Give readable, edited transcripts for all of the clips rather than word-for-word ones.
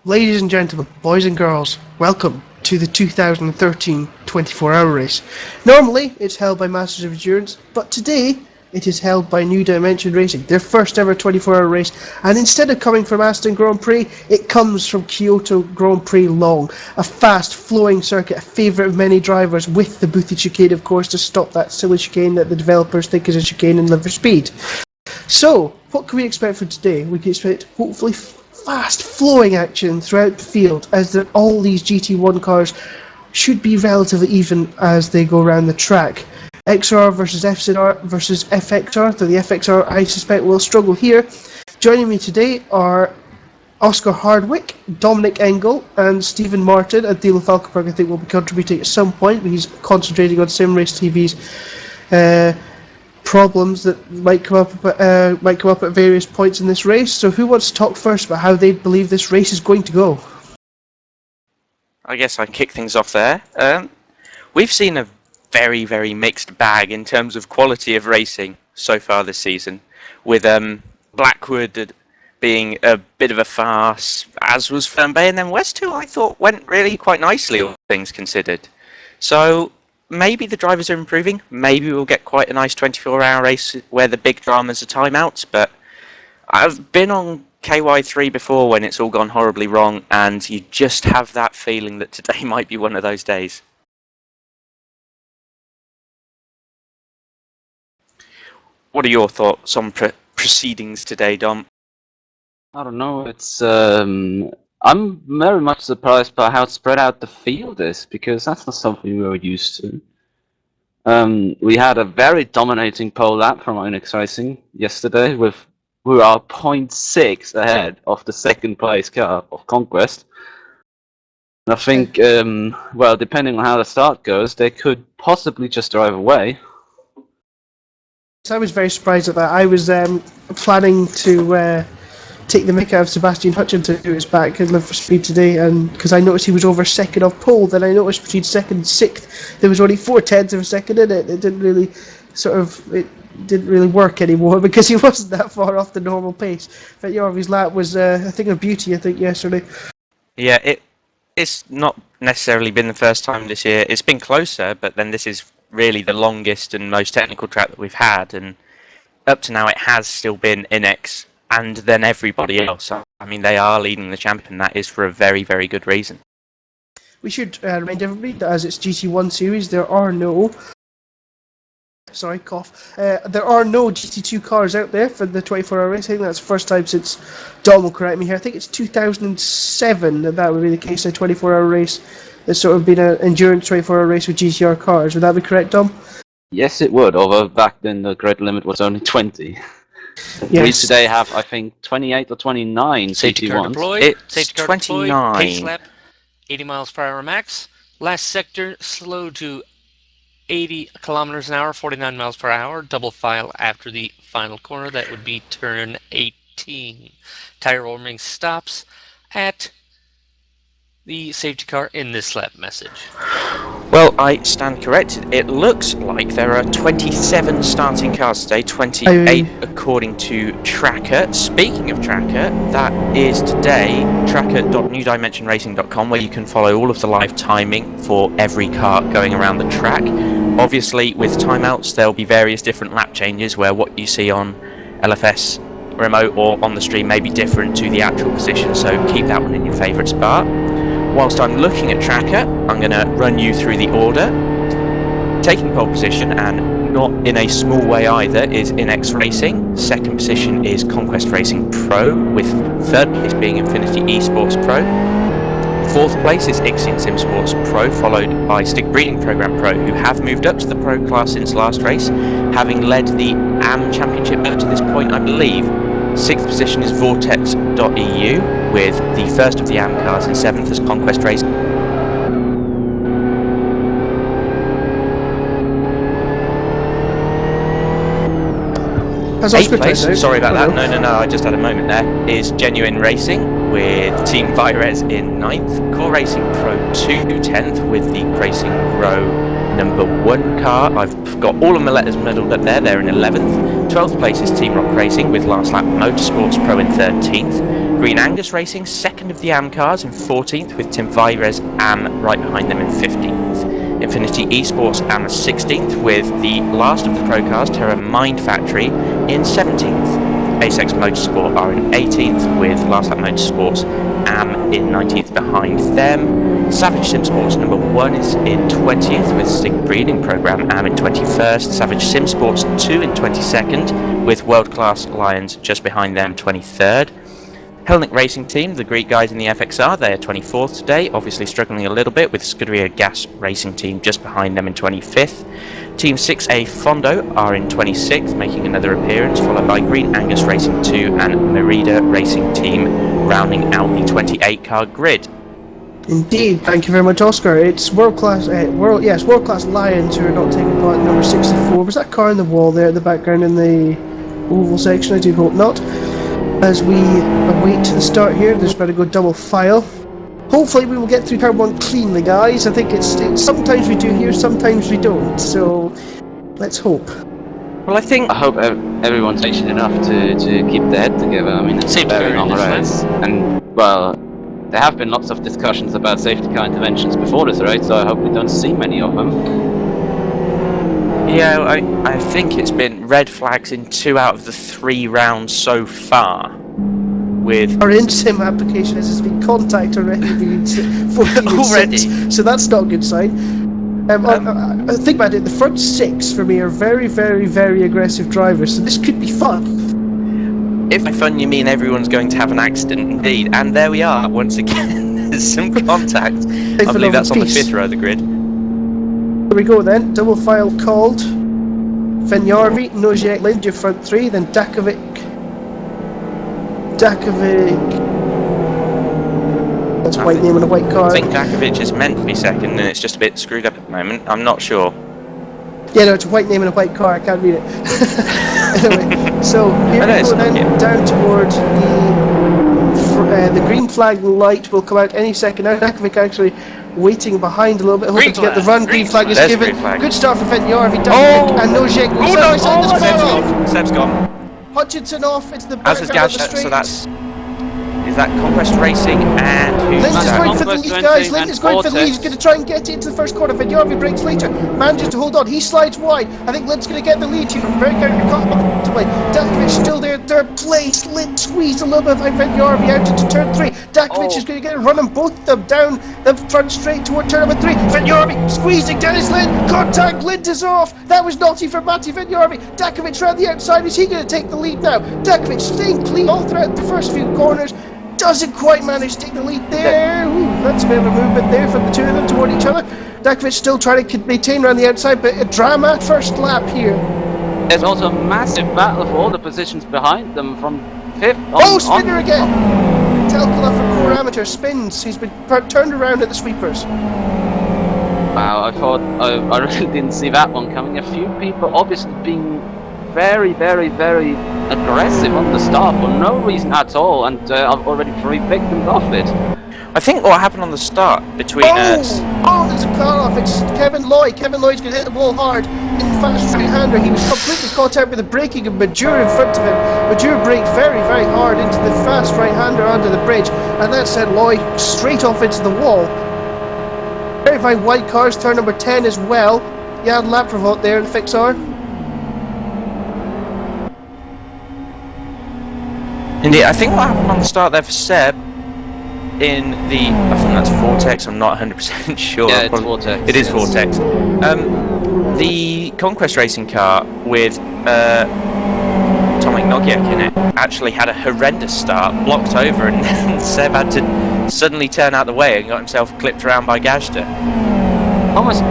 Ladies and gentlemen, boys and girls, welcome to the 2013 24-hour race. Normally, it's held by Masters of Endurance, but today, it is held by New Dimension Racing, their first ever 24-hour race, and instead of coming from Aston Grand Prix, it comes from Kyoto Grand Prix Long, a fast, flowing circuit, a favourite of many drivers, with the boothed chicane, of course, to stop that silly chicane that the developers think is a chicane and live for speed. So, what can we expect for today? We can expect, hopefully, fast flowing action throughout the field, as all these GT1 cars should be relatively even as they go around the track. XR versus FZR versus FXR, though the FXR I suspect will struggle here. Joining me today are Oscar Hardwick, Dominik Engel and Stephen Martin, and Dilo Falkenberg I think will be contributing at some point, but he's concentrating on SimRace TV's problems that might come up at various points in this race. So who wants to talk first about how they believe this race is going to go? I guess I kick things off there. We've seen a very, very mixed bag in terms of quality of racing so far this season, with Blackwood being a bit of a farce, as was Fernbay, and then West Hill I thought went really quite nicely, all things considered. So maybe the drivers are improving. Maybe we'll get quite a nice 24-hour race where the big dramas are timeouts. But I've been on KY3 before when it's all gone horribly wrong, and you just have that feeling that today might be one of those days. What are your thoughts on proceedings today, Dom? I don't know. I'm very much surprised by how spread out the field is, because that's not something we were used to. We had a very dominating pole lap from Onyx Racing yesterday, we are 0.6 ahead of the second place car of Conquest. And I think, well, depending on how the start goes, they could possibly just drive away. So I was very surprised at that. I was planning to take the mick out of Sebastian Hutchinson, who is back and live for speed today, and because I noticed he was over second off pole, then I noticed between second and sixth there was only 0.4 of a second in it. It didn't really work anymore because he wasn't that far off the normal pace. But his lap was a thing of beauty, yesterday. Yeah, it's not necessarily been the first time this year. It's been closer, but then this is really the longest and most technical track that we've had, and up to now it has still been Inex and then everybody else. I mean, they are leading the champion. That is for a very, very good reason. We should remind everybody that as it's GT1 series, there are no... Sorry, cough. There are no GT2 cars out there for the 24-hour race. I think that's the first time since... Dom will correct me here. I think it's 2007 that would be the case, a 24-hour race. There's sort of been an endurance 24-hour race with GTR cars. Would that be correct, Dom? Yes, it would, although back then the great limit was only 20. Yes. We today have, I think, 28 or 29 Safety car GT1s. deployed. It's Safety car 29. Deployed. Pace lap, 80 miles per hour max. Last sector, slow to 80 kilometers an hour, 49 miles per hour. Double file after the final corner. That would be turn 18. Tire warming stops at the safety car in this lap message. Well, I stand corrected. It looks like there are 27 starting cars today, 28 according to Tracker. Speaking of Tracker, that is today tracker.newdimensionracing.com, where you can follow all of the live timing for every car going around the track. Obviously, with timeouts, there'll be various different lap changes where what you see on LFS remote or on the stream may be different to the actual position, so keep that one in your favourite spot. Whilst I'm looking at Tracker, I'm going to run you through the order. Taking pole position, and not in a small way either, is Inex Racing. Second position is Conquest Racing Pro, with third place being Infinity Esports Pro. Fourth place is Ixion Sim Sports Pro, followed by Stick Breeding Program Pro, who have moved up to the Pro class since last race, having led the AM Championship up to this point, I believe. Sixth position is Vortex.eu, with the first of the AM cars, and seventh is Conquest Racing. Eighth place, sorry about that, no, I just had a moment there, is Genuine Racing, with Team Virez in 9th, Core Racing Pro 2 10th, with the Racing Row number 1 car. I've got all of my letters medalled up there, they're in 11th. 12th place is Team Rock Racing, with Last Lap Motorsports Pro in 13th. Green Angus Racing, second of the AM cars in 14th, with Tim Vires AM right behind them in 15th. Infinity Esports AM 16th, with the last of the pro cars, Terra Mind Factory, in 17th. Asex Motorsport are in 18th, with Last Lap Motorsports AM in 19th behind them. Savage Sim Sports number 1 is in 20th, with Stig Breeding Program AM in 21st. Savage Sim Sports 2 in 22nd, with World Class Lions just behind them 23rd. Hellenic Racing Team, the Greek guys in the FXR, they are 24th today, obviously struggling a little bit, with Scuderia Gas Racing Team just behind them in 25th. Team 6A Fondo are in 26th, making another appearance, followed by Green Angus Racing 2 and Merida Racing Team, rounding out the 28-car grid. Indeed, thank you very much, Oscar. It's world class Lions who are not taking part in number 64. Was that car in the wall there at the background in the oval section? I do hope not. As we await the start here, there's better go double file. Hopefully we will get through turn 1 cleanly, guys. I think it's sometimes we do here, sometimes we don't. So let's hope. Well, I hope everyone's patient enough to keep their head together. I mean, it's a very long race, and well, there have been lots of discussions about safety car interventions before this race, so I hope we don't see many of them. Yeah, I think it's been red flags in 2 out of the 3 rounds so far. With our in-sim application has been contact already, being 14 already. 6, so that's not a good sign. I think about it, the front 6 for me are very, very, very aggressive drivers, so this could be fun. If by fun you mean everyone's going to have an accident, indeed, and there we are once again. There's some contact. I believe that's on the 5th row of the grid. Here we go then, double file called. Fenyarvi, Noziak, Lind, your front 3, then Dakovic. That's a white name and a white car. I think Dakovic is meant to be second, and it's just a bit screwed up at the moment. I'm not sure. Yeah, no, it's a white name and a white car. I can't read it. Anyway, so here we go then, down towards the green flag light will come out any second now. Dakovic actually waiting behind a little bit, hoping to get the run. Green flag is given. Good start for Fenyarvi, Dakovic, and Noziak. Seb's gone. Hutchinson off, it's the as is Gadget, so that's... Is that Conquest Racing and who's Lind is that? going for the lead, guys. Lind is going for the lead. He's going to try and get into the first corner. Fenyarvi breaks later. Manages to hold on. He slides wide. I think Lind's going to get the lead here. Very comfortably. Dakovic still there. Third place. Lind squeezed a little bit behind Fenyarvi out into turn 3. Dakovic is going to get a run on both of them down the front straight toward turn number 3. Fenyarvi squeezing Dennis Lind. Contact. Lind is off. That was naughty for Matti Fenyarvi. Dakovic around the outside. Is he going to take the lead now? Dakovic staying clean all throughout the first few corners. Doesn't quite manage to take the lead there. Ooh, that's a bit of a movement there from the two of them toward each other. Dakovic still trying to maintain around the outside, but a drama first lap here. There's also a massive battle for all the positions behind them from 5th on. Oh, spinner again! Telkala from Core Amateur spins. He's been turned around at the sweepers. Wow, I really didn't see that one coming. A few people obviously being very, very, very aggressive on the start for no reason at all, and I've already 3 victims off it. I think what happened on the start between us... Oh, there's a car off. It's Kevin Lloyd. Kevin Lloyd's going to hit the wall hard in fast right-hander. He was completely caught out with the braking of Majur in front of him. Majur braked very, very hard into the fast right-hander under the bridge, and that sent Lloyd straight off into the wall. Very, very white cars, turn number 10 as well. You had lap revolt there in Fixar. Indeed, I think what happened on the start there for Seb in the... I think that's Vortex, I'm not 100% sure. Yeah, it's Vortex. It is Vortex. The Conquest Racing car with Tomek Nogiek in it actually had a horrendous start, blocked over, and then Seb had to suddenly turn out the way and got himself clipped around by Gajda. Almost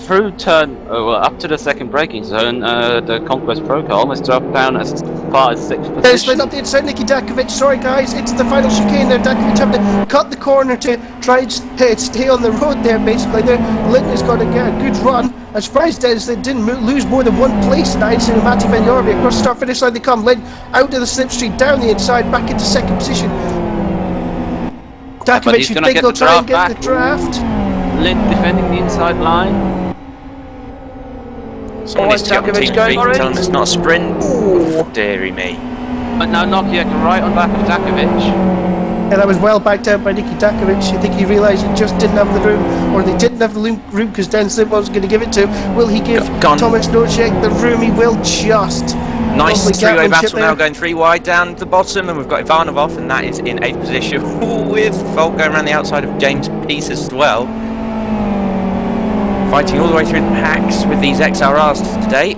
through turn, up to the second braking zone, the Conquest Pro car almost dropped down as far as 6th position. There's Lind up the inside, Nicky Dakovic. Sorry guys, it's the final chicane there. Dakovic having to cut the corner to try and stay on the road there, basically. Lind has got to get a good run. I'm surprised Dennis Lind didn't lose more than 1 place tonight. Instead of Matti Fenyarvi across the start finish line they come. Lind out to the slipstream, down the inside, back into 2nd position. Dakovic, you think they'll try and get the draft? Lind defending the inside line. Someone needs to get on team feet and tell them it's not a sprint. Oh, dearie me. But now Nokia right on back of Dakovic. And that was well backed out by Niki Dakovic. I think he realised he just didn't have the room, or they didn't have the room because Dan Slip wasn't going to give it to him. Will he give Thomas Nocek the room? He will just. Nice Lovely three-way battle there. now, going 3 wide down the bottom, and we've got Ivanov, and that is in 8th position with Folk going around the outside of James Peace as well. Fighting all the way through the packs with these XRRs today.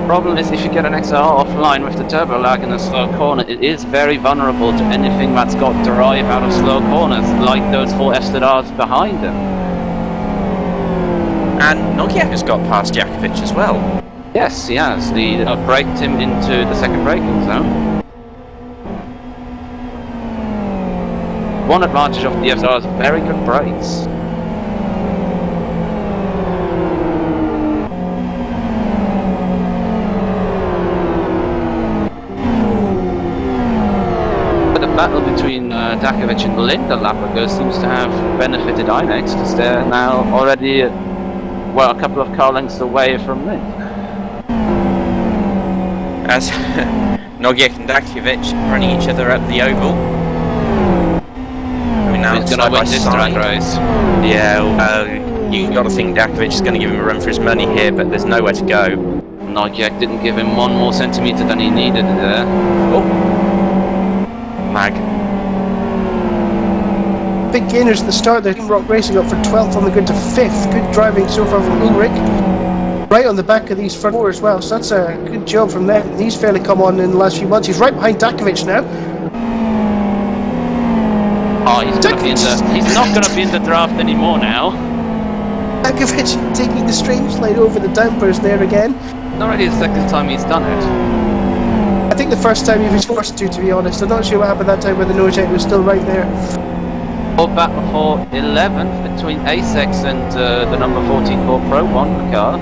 Problem is, if you get an XR offline with the turbo lag in a slow corner, it is very vulnerable to anything that's got drive out of slow corners, like those 4 FZRs behind him. And Nokia has got past Jakovic as well. Yes, he has. He braked him into the second braking zone. One advantage of the FZR is very good brakes. Battle between Dakovic and Linda Lapago seems to have benefited Inex because they're now already, well, a couple of car lengths away from Lynn. As Nogiek and Dakovic running each other up the oval. I mean, now he's going to win this drag race. Yeah, you got to think Dakovic is going to give him a run for his money here, but there's nowhere to go. Nogiek didn't give him 1 more centimetre than he needed there. Oh. Mag. Big gainers at the start there. Team Rock Racing up for 12th on the grid to 5th. Good driving so far from Ulrich. Right on the back of these front 4 as well, so that's a good job from them. He's fairly come on in the last few months. He's right behind Dakovic now. Oh, he's not going to be in the draft anymore now. Dakovic taking the strange slide over the dampers there again. Not already the second time he's done it. I think the first time he was forced to be honest. I'm not sure what happened that time when the nose was still right there. All battle for 11th between Asex and the number 14 Core Pro 1 car.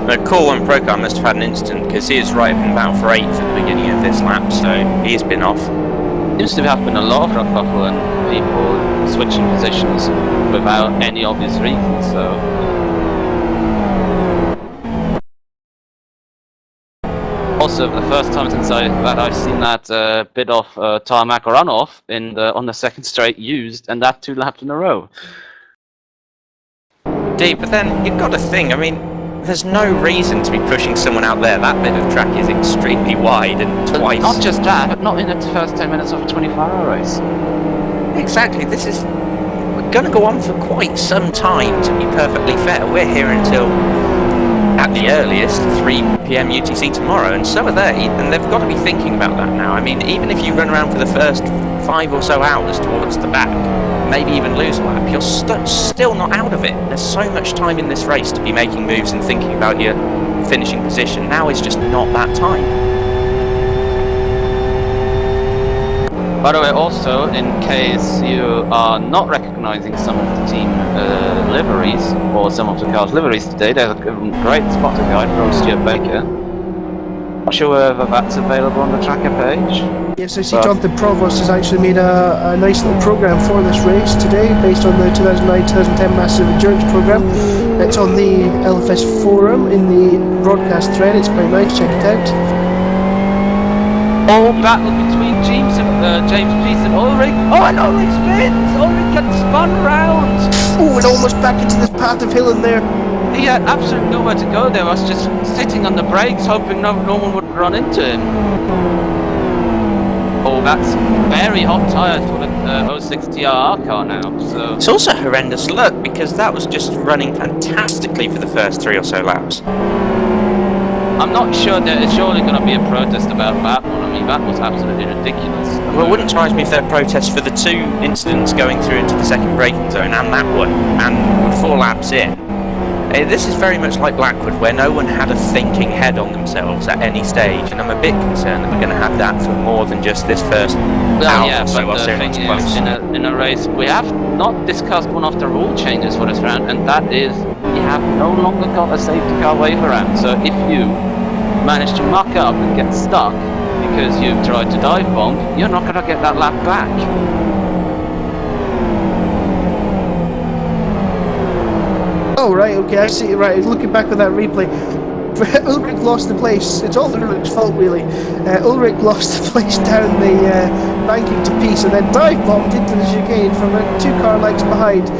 The Core 1 Pro car must have had an incident because he is right in battle for 8th at the beginning of this lap, so he's been off. Seems to be happening a lot of kerfuffle and people switching positions without any obvious reason, so. Also, the first time since I've seen that bit of tarmac runoff on the second straight used, and that 2 laps in a row. Indeed, but then you've got to think, I mean, there's no reason to be pushing someone out there. That bit of track is extremely wide and twice. Not just that, but not in the first 10 minutes of a 24-hour race. Exactly, we're going to go on for quite some time, to be perfectly fair. We're here until, at the earliest, 3 PM UTC tomorrow, and so are they, and they've got to be thinking about that now. I mean, even if you run around for the first 5 or so hours towards the back, maybe even lose a lap, you're still not out of it. There's so much time in this race to be making moves and thinking about your finishing position. Now is just not that time. By the way, also, in case you are not recognizing some of the team liveries, or some of the cars' liveries today, there's a great spotter guide from Stuart Baker. Not sure whether that's available on the tracker page. Yes, I see Jonathan Provost has actually made a nice little program for this race today, based on the 2009-2010 Massive Endurance program. It's on the LFS forum in the broadcast thread. It's quite nice, check it out. All battle between James Peace and Ulrich. Oh, and Ulrich spins! Ulrich gets spun round! Oh, and almost back into this path of hill in there. He had absolutely nowhere to go there. I was just sitting on the brakes, hoping no one would run into him. Oh, that's very hot tyres for the 06 TRR car now. So it's also horrendous luck, because that was just running fantastically for the first 3 or so laps. I'm not sure there is surely going to be a protest about that one. I mean, that was absolutely ridiculous. Well, it wouldn't surprise me if there are protests for the 2 incidents going through into the second braking zone and that one, and 4 laps in. This is very much like Blackwood, where no one had a thinking head on themselves at any stage, and I'm a bit concerned that we're going to have that for more than just this first hour yeah, or so. But the thing is, in a race, we have not discussed one of the rule changes for this round, and that is you have no longer got a safety car wave around. So if you manage to muck up and get stuck because you've tried to dive bomb, you're not going to get that lap back. Oh, right, okay, I see. Right, looking back at that replay, Ulrich lost the place. It's all Ulrich's fault, really. Ulrich lost the place down the banking to Peace and then dive bombed into the chicane from 2 car lengths behind.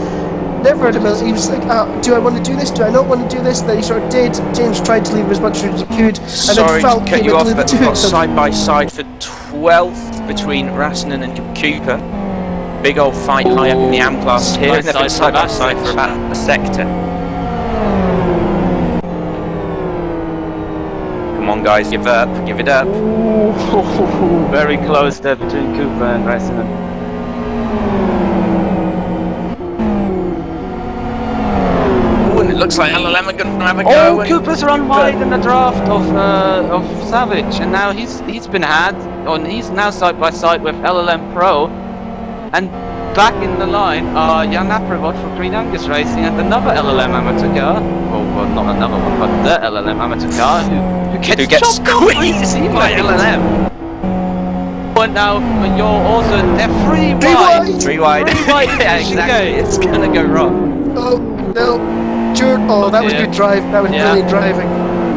Never heard of it. He was like, do I want to do this? Do I not want to do this? Then he sort of did. James tried to leave as much as he could. And Sorry then to Falk cut came you off, into the but two we've got of them. side by side for 12th between Rassinen and Cooper. Big old fight high up in the AM class here, and they've been side by side for about a sector. Come on, guys, give up, give it up. Ooh, very close there between Cooper and Rassinen. It looks like LLM are going to have a go. Oh, Cooper's run wide in the draft of Savage, and now he's been had, and he's now side by side with LLM Pro, and back in the line are Jan Aprevot for Green Angus Racing and another LLM amateur car. Well, not another one, but the LLM amateur car who gets squeezed by LLM. And now you're also they're three wide. Three wide. Yeah, exactly. It's going to go wrong. Oh, no. Stuart, that was good drive. That was brilliant driving.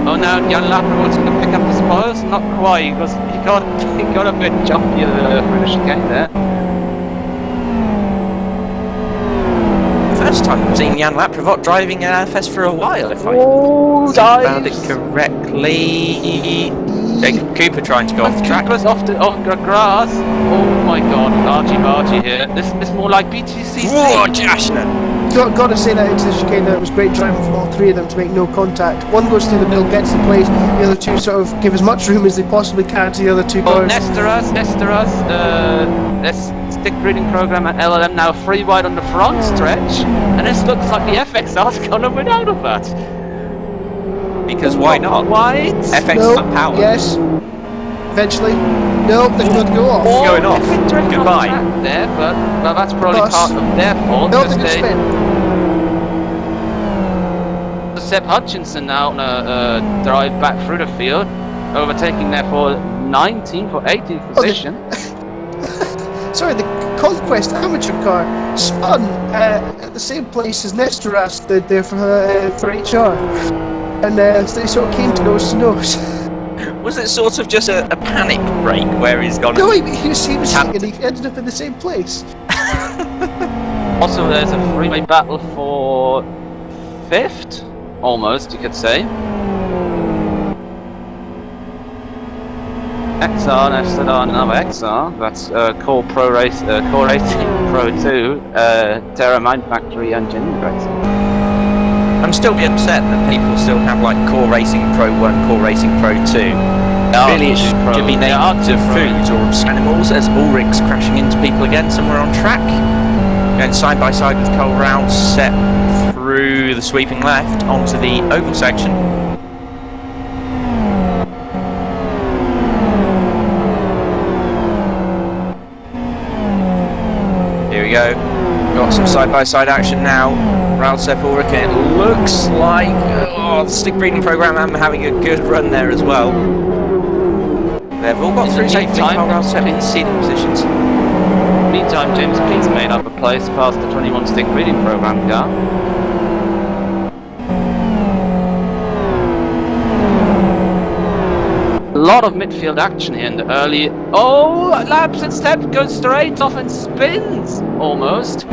Oh, now Jan Laprevot's going to pick up the spoils. Not quite, because he got a bit jumpy through the chicane there. First time I've seen Jan Laprevot driving an LFS for a while, if I found it correctly. Jacob Cooper trying to go off the track. Cooper's off the grass. Oh my god, argy-bargy here. This is more like BTCC. Whoa, Jashnan! Got to say that into the chicane there. It was great driving from all 3 of them to make no contact. One goes through the middle, gets the place. The other 2 sort of give as much room as they possibly can to the other 2 cars. Nesteras, this stick breeding program at LLM now 3 wide on the front stretch, and this looks like the FXR's gonna win out of that. Because why not? Wide? FX No, power. yes. Eventually. No, they're going to go off. Going off. Goodbye. There, but that's probably part of their fault. No, they're going to spin. Seb Hutchinson now on a drive back through the field, overtaking therefore 19th or 18th position. Sorry, the Conquest amateur car spun at the same place as Nestoras did there for HR. And they sort of came to nose to nose. Was it sort of just a panic break where he's gone? No, he was and he ended up in the same place. Also, there's a three-way battle for 5th, almost, you could say. XR, nested on another XR. That's Core Racing Pro 2, Terra Mind Factory, and Genuine Racing. I'm still upset that people still have like Core Racing Pro 1, Core Racing Pro 2. Really, it should be named to foods or animals, as Ulrich's crashing into people again somewhere on track. Going side by side with Cole Round, set through the sweeping left onto the oval section. Here we go. Got some side-by-side action now. Raul Sepp Ulrich, and it looks like the stick breeding program are having a good run there as well. They've all got through safely. Raul Sepp in seating positions. Meantime, James Pete's made up a place past the 21 stick breeding program car. A lot of midfield action here in the early. Oh, laps instead goes straight off and spins almost.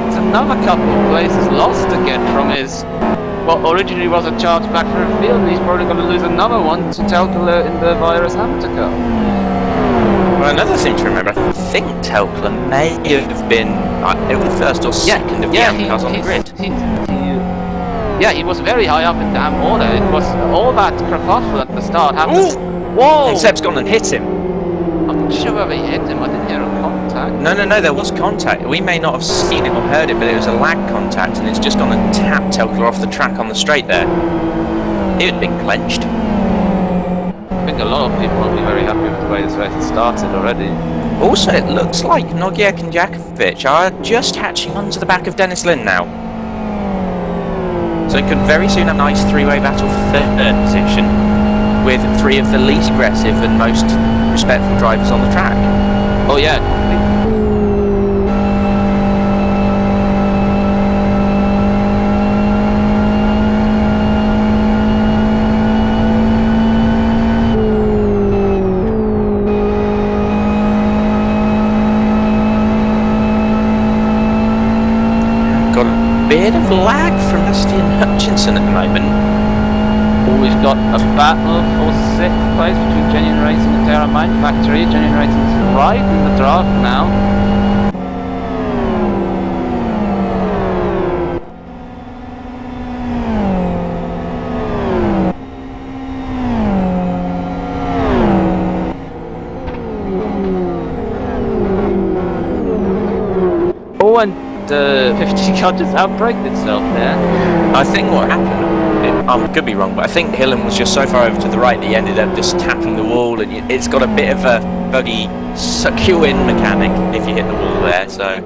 It's another couple of places lost again from his what originally was a charge back through the field, and he's probably going to lose another one to Telkler in the Virus Amateur car. Well, another thing to remember, I think Telkler may have been either first or second of the AM cars on the grid. He was very high up in damn order. It was all that kerfuffle at the start happened. Whoa! And Seb's gone and hit him. I'm not sure whether he hit him. I didn't hear a contact. No, there was contact. We may not have seen it or heard it, but it was a lag contact, and it's just gone and tapped Telkler off the track on the straight there. He had been clenched. I think a lot of people will be very happy with the way this race has started already. Also, it looks like Nogiak and Jakovic are just hatching onto the back of Dennis Lynn now. So it could very soon have a nice three-way battle for third position, with 3 of the least aggressive and most respectful drivers on the track. Oh yeah. bit of lag from Bastian Hutchinson at the moment. We've got a battle for 6th place between Genuine Racing and Terra Mine Factory. Genuine Racing is right in the draft now. Oh, and the 50 car just outbraked itself there. I think what happened, I could be wrong, but I think Hillen was just so far over to the right that he ended up just tapping the wall, and it's got a bit of a buggy suck you in mechanic if you hit the wall there, so.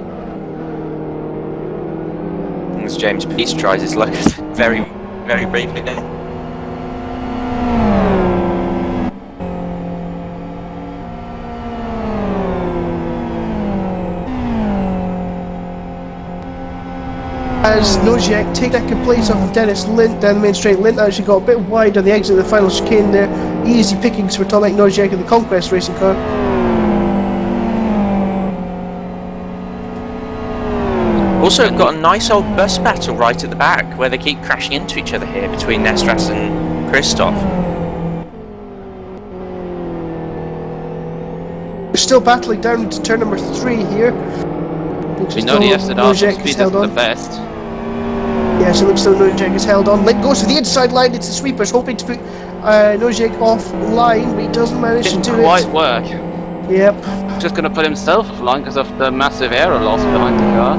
As James Peace tries his luck very, very bravely there. As Noziak take second place off of Dennis Lint down the main straight. Lint actually got a bit wide on the exit of the final chicane there. Easy pickings for Dominik Noziak in the Conquest racing car. Also got a nice old bus battle right at the back where they keep crashing into each other here between Nestras and Christoph. We're still battling down into turn number 3 here. We know the SZR speed isn't the best. Yes, it looks though Noziak is held on. Lint goes to the inside line into the sweepers, hoping to put Noziak off line, but he doesn't manage to do it. Didn't quite work. Yep. Just going to put himself offline because of the massive aero loss behind the car.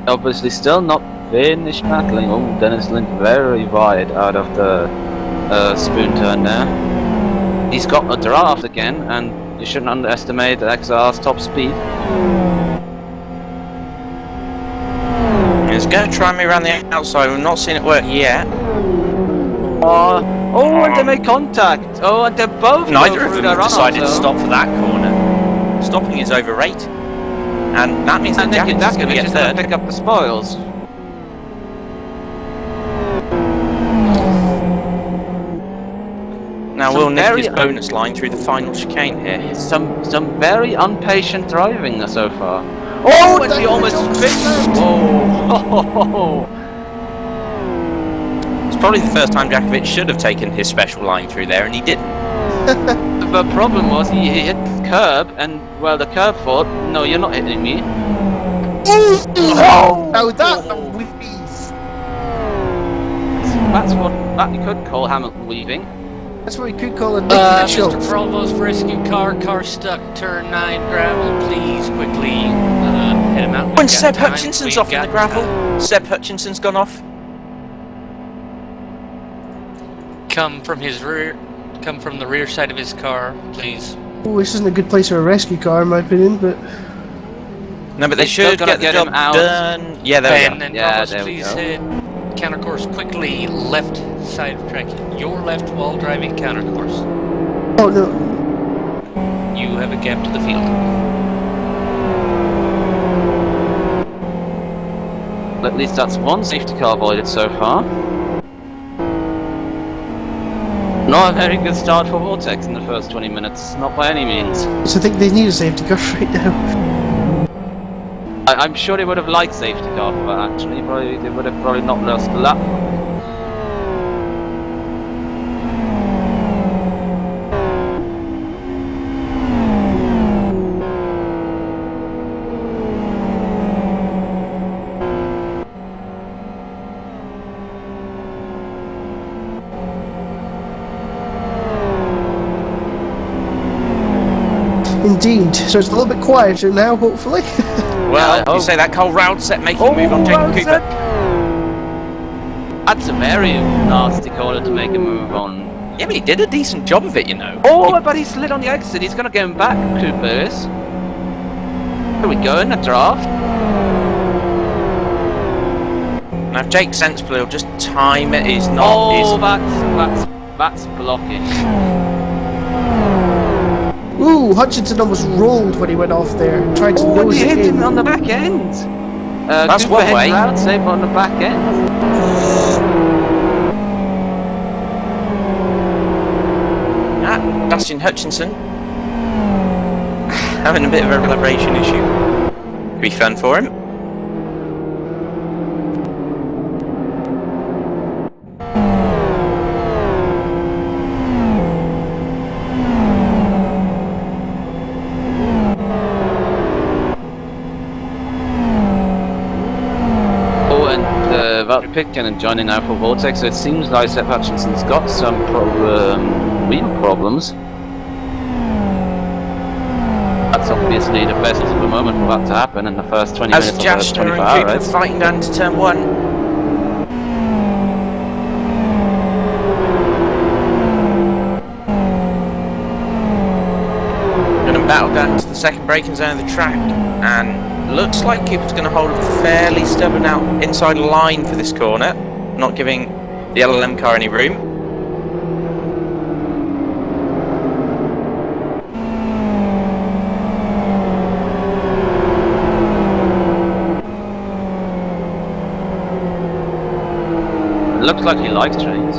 Obviously still not finished battling. Oh, Dennis Lint very wide out of the spoon turn there. He's got a draft again, and you shouldn't underestimate XR's top speed. He's going to try me around the outside. We've not seen it work yet. Oh, and they make contact. Oh, and they're both. Neither of them have decided to stop for that corner. Stopping is overrated. And that means that Jack's going to get third. Pick up the spoils. Now we'll nick his bonus line through the final chicane here. Some very impatient driving so far. Oh, and he almost finished. Oh. It's probably the first time Jakovic should have taken his special line through there, and he didn't. The problem was he hit the curb, and well, the curb thought, no, you're not hitting me. Oh! Now that weaves. That's what you could call Hamilton weaving. That's what we could call a Mr. Provost rescue car stuck, turn 9 gravel, please quickly hit him out. When Seb Hutchinson's off in the gravel, Seb Hutchinson's gone off. Come from the rear side of his car, please. Oh, this isn't a good place for a rescue car, in my opinion, but. No, but they should get the job done. Yeah, there we go. And yeah, Provost, please hit counter course quickly, left side of track. Your left while driving counter course. Oh no. You have a gap to the field. At least that's one safety car avoided so far. Not a very good start for Vortex in the first 20 minutes, not by any means. So I think they need a safety car right now. I'm sure they would have liked safety car for that actually, they would have probably not lost a lap. Indeed. So it's a little bit quieter now, hopefully. Well, you say that Cole Round set making a move on Jacob Cooper. That's a very nasty corner to make a move on. Yeah, but he did a decent job of it, you know. Oh, but he slid on the exit. He's going to get him back, Cooper is. Here we go, in the draft. Now, if Jake Sensible will just time it, is not. Oh, that's blocking. Ooh, Hutchinson almost rolled when he went off there. Tried to Oh, nose he it hit in. him on the back end. That's Cooper one hits way. round save on the back end. Bastian Hutchinson having a bit of a calibration issue. Could be fun for him. Oh, and Valtteri Pitkänen joining now for Vortex, so it seems like Seth Hutchinson's got some wheel problems. That's obviously the best of the moment for that to happen in the first 20 As minutes of Jasper the and 24 Cooper hours. fighting down into turn 1. Going to battle down to the second braking zone of the track, and looks like Cooper's going to hold a fairly stubborn out inside line for this corner, not giving the LLM car any room. It looks like he likes trains.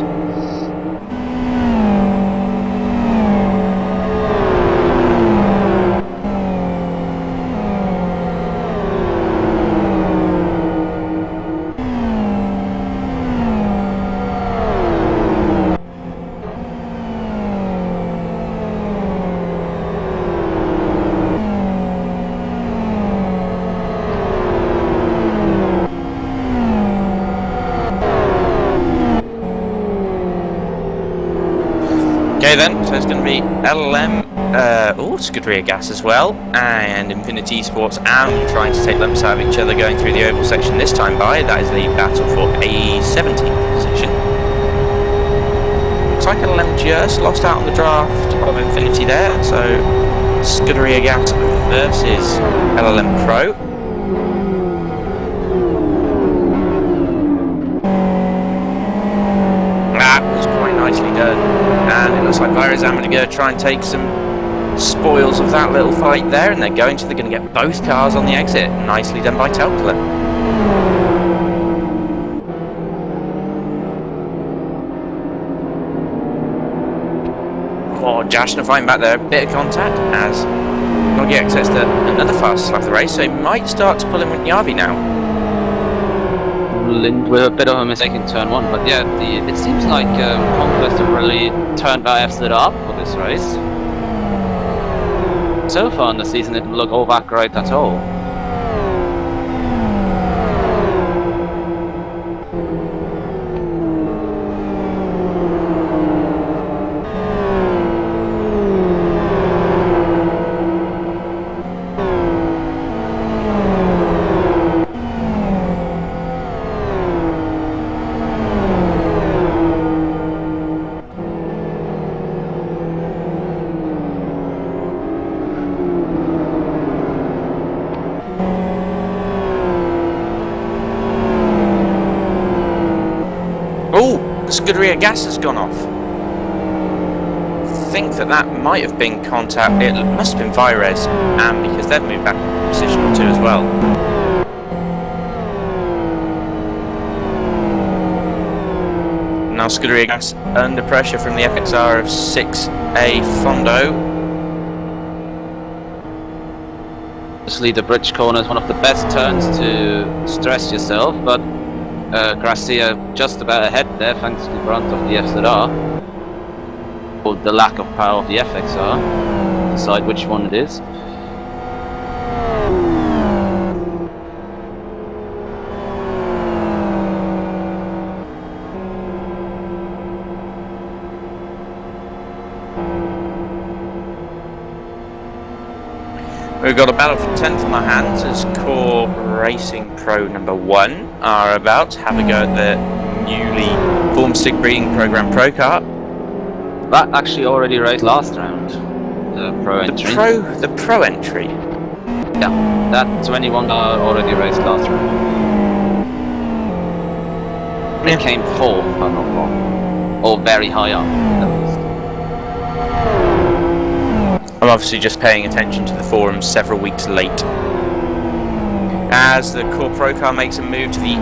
Okay then, so it's going to be LLM, Scuderia Gas as well, and Infinity Esports and trying to take lumps out of each other going through the oval section this time by. That is the battle for a 17th position. Looks like LLM just lost out on the draft of Infinity there, so Scuderia Gas versus LLM Pro. That was quite nicely done. And it looks like Virazam are going to try and take some spoils of that little fight there, and they're going to get both cars on the exit. Nicely done by Telkler. Oh, Jashna fighting back there, a bit of contact as Noggy access to another fast lap of the race, so he might start to pull in with Yavi now. Lind with a bit of a mistake in turn 1, but yeah, it seems like Conquest have really turned their effort up for this race. So far in the season it didn't look all that great at all. Scuderia Gas has gone off. I think that might have been contact. It must have been Vires, and because they've moved back a position or two as well. Now Scuderia Gas under pressure from the FXR of 6A Fondo. Obviously the bridge corner is one of the best turns to stress yourself, but Gracia just about ahead there thanks to the brunt of the FZR. Or the lack of power of the FXR. Decide which one it is. We've got a battle for 10th on our hands as Core Racing Pro number 1 are about to have a go at the newly formed stick breeding program Pro Kart. That actually already raced last round. The Pro entry. The Pro entry? Yeah, that 21 already raced last round. They came fourth, if I'm not wrong. Or very high up, at least. I'm obviously just paying attention to the forums several weeks late. As the Core Pro car makes a move to the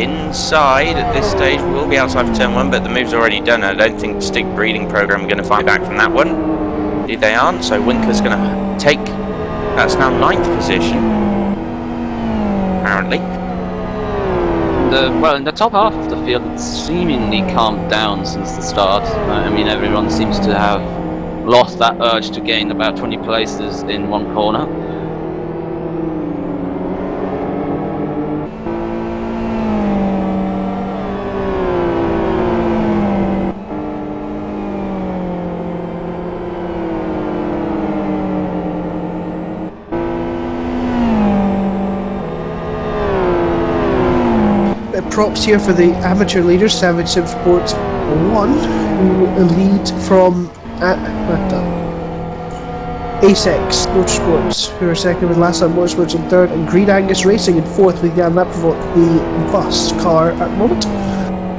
inside at this stage, we'll be outside for turn 1, but the move's already done. I don't think Stig Breeding Program are going to fight back from that one. Indeed they aren't, so Winkler's going to take, that's now 9th position, apparently. Well, in the top half of the field, it's seemingly calmed down since the start. I mean, everyone seems to have lost that urge to gain about 20 places in one corner. Props here for the amateur leaders, Savage Sim Sports 1, who lead from ASEX Motorsports, who are second with Last Lap Motorsports in third, and Green Angus Racing in fourth with Jan Laprovot, the bus car at the moment.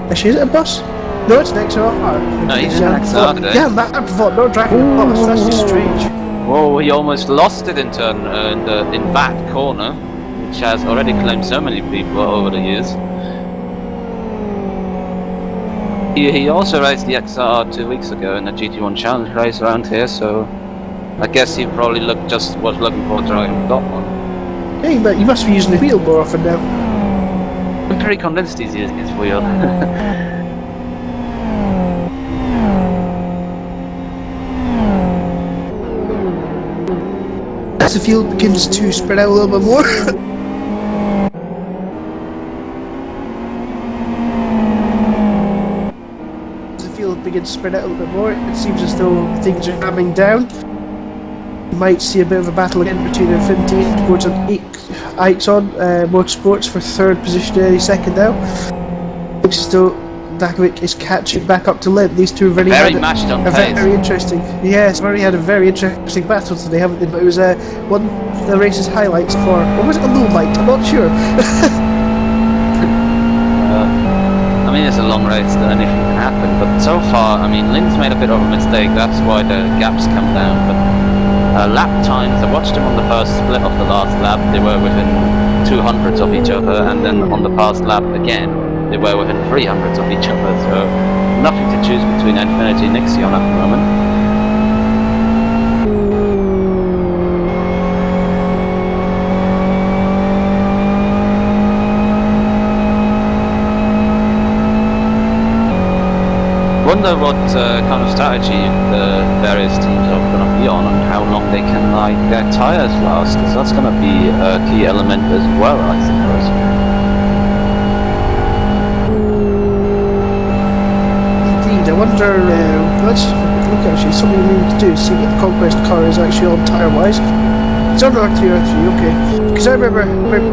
Actually, is it a bus? No, it's an XR. No, he's an XR today. Jan Laprovot, not driving a bus, that's just strange. Whoa, he almost lost it in turn in that corner, which has already claimed so many people over the years. He also raced the XR 2 weeks ago in a GT1 challenge race around here, so I guess he probably was looking for a drive and got one. Hey, but you must be using the wheel more often now. I'm pretty convinced he's using his wheel. As the field begins to spread out a little bit more. Begin to spread out a little bit more. It seems as though things are calming down. You might see a bit of a battle again between Infinity towards an Ixon Motorsports for third position any second now. Looks as though Dakovic is catching back up to Lent. These two have already very had matched on pace. very interesting. Yes, already had a very interesting battle today, haven't they? But it was one of the race's highlights for, or was it a low light? I'm not sure. I mean, it's a long race, so anything can happen, but so far, I mean, Lynn's made a bit of a mistake, that's why the gaps come down, but lap times, I watched him on the first split of the last lap, they were within 200s of each other, and then on the past lap again, they were within 300s of each other, so nothing to choose between Infinity and Ixion at the moment. Wonder what kind of strategy the various teams are going to be on and how long they can their tires last, because that's going to be a key element as well, I suppose. Indeed, I wonder, let's look actually, something we need to do is see what the Conquest car is actually on tyre-wise. It's on R3, okay. Because I remember,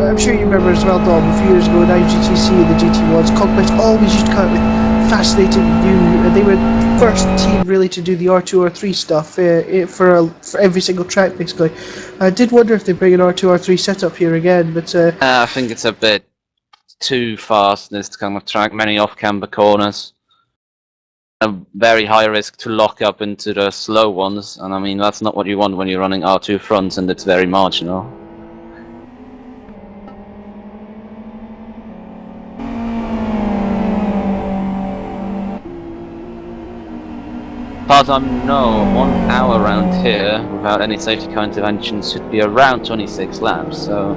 I'm sure you remember as well, Dom, a few years ago in IGTC and the GT1s, Conquest always used to come out with fascinating new, they were the first team really to do the R2, R3 stuff for every single track basically. I did wonder if they bring an R2, R3 setup here again, but I think it's a bit too fast, this kind of track, many off-camber corners. A very high risk to lock up into the slow ones, and I mean that's not what you want when you're running R2 fronts and it's very marginal. As far as I know, 1 hour around here, without any safety car intervention, should be around 26 laps, so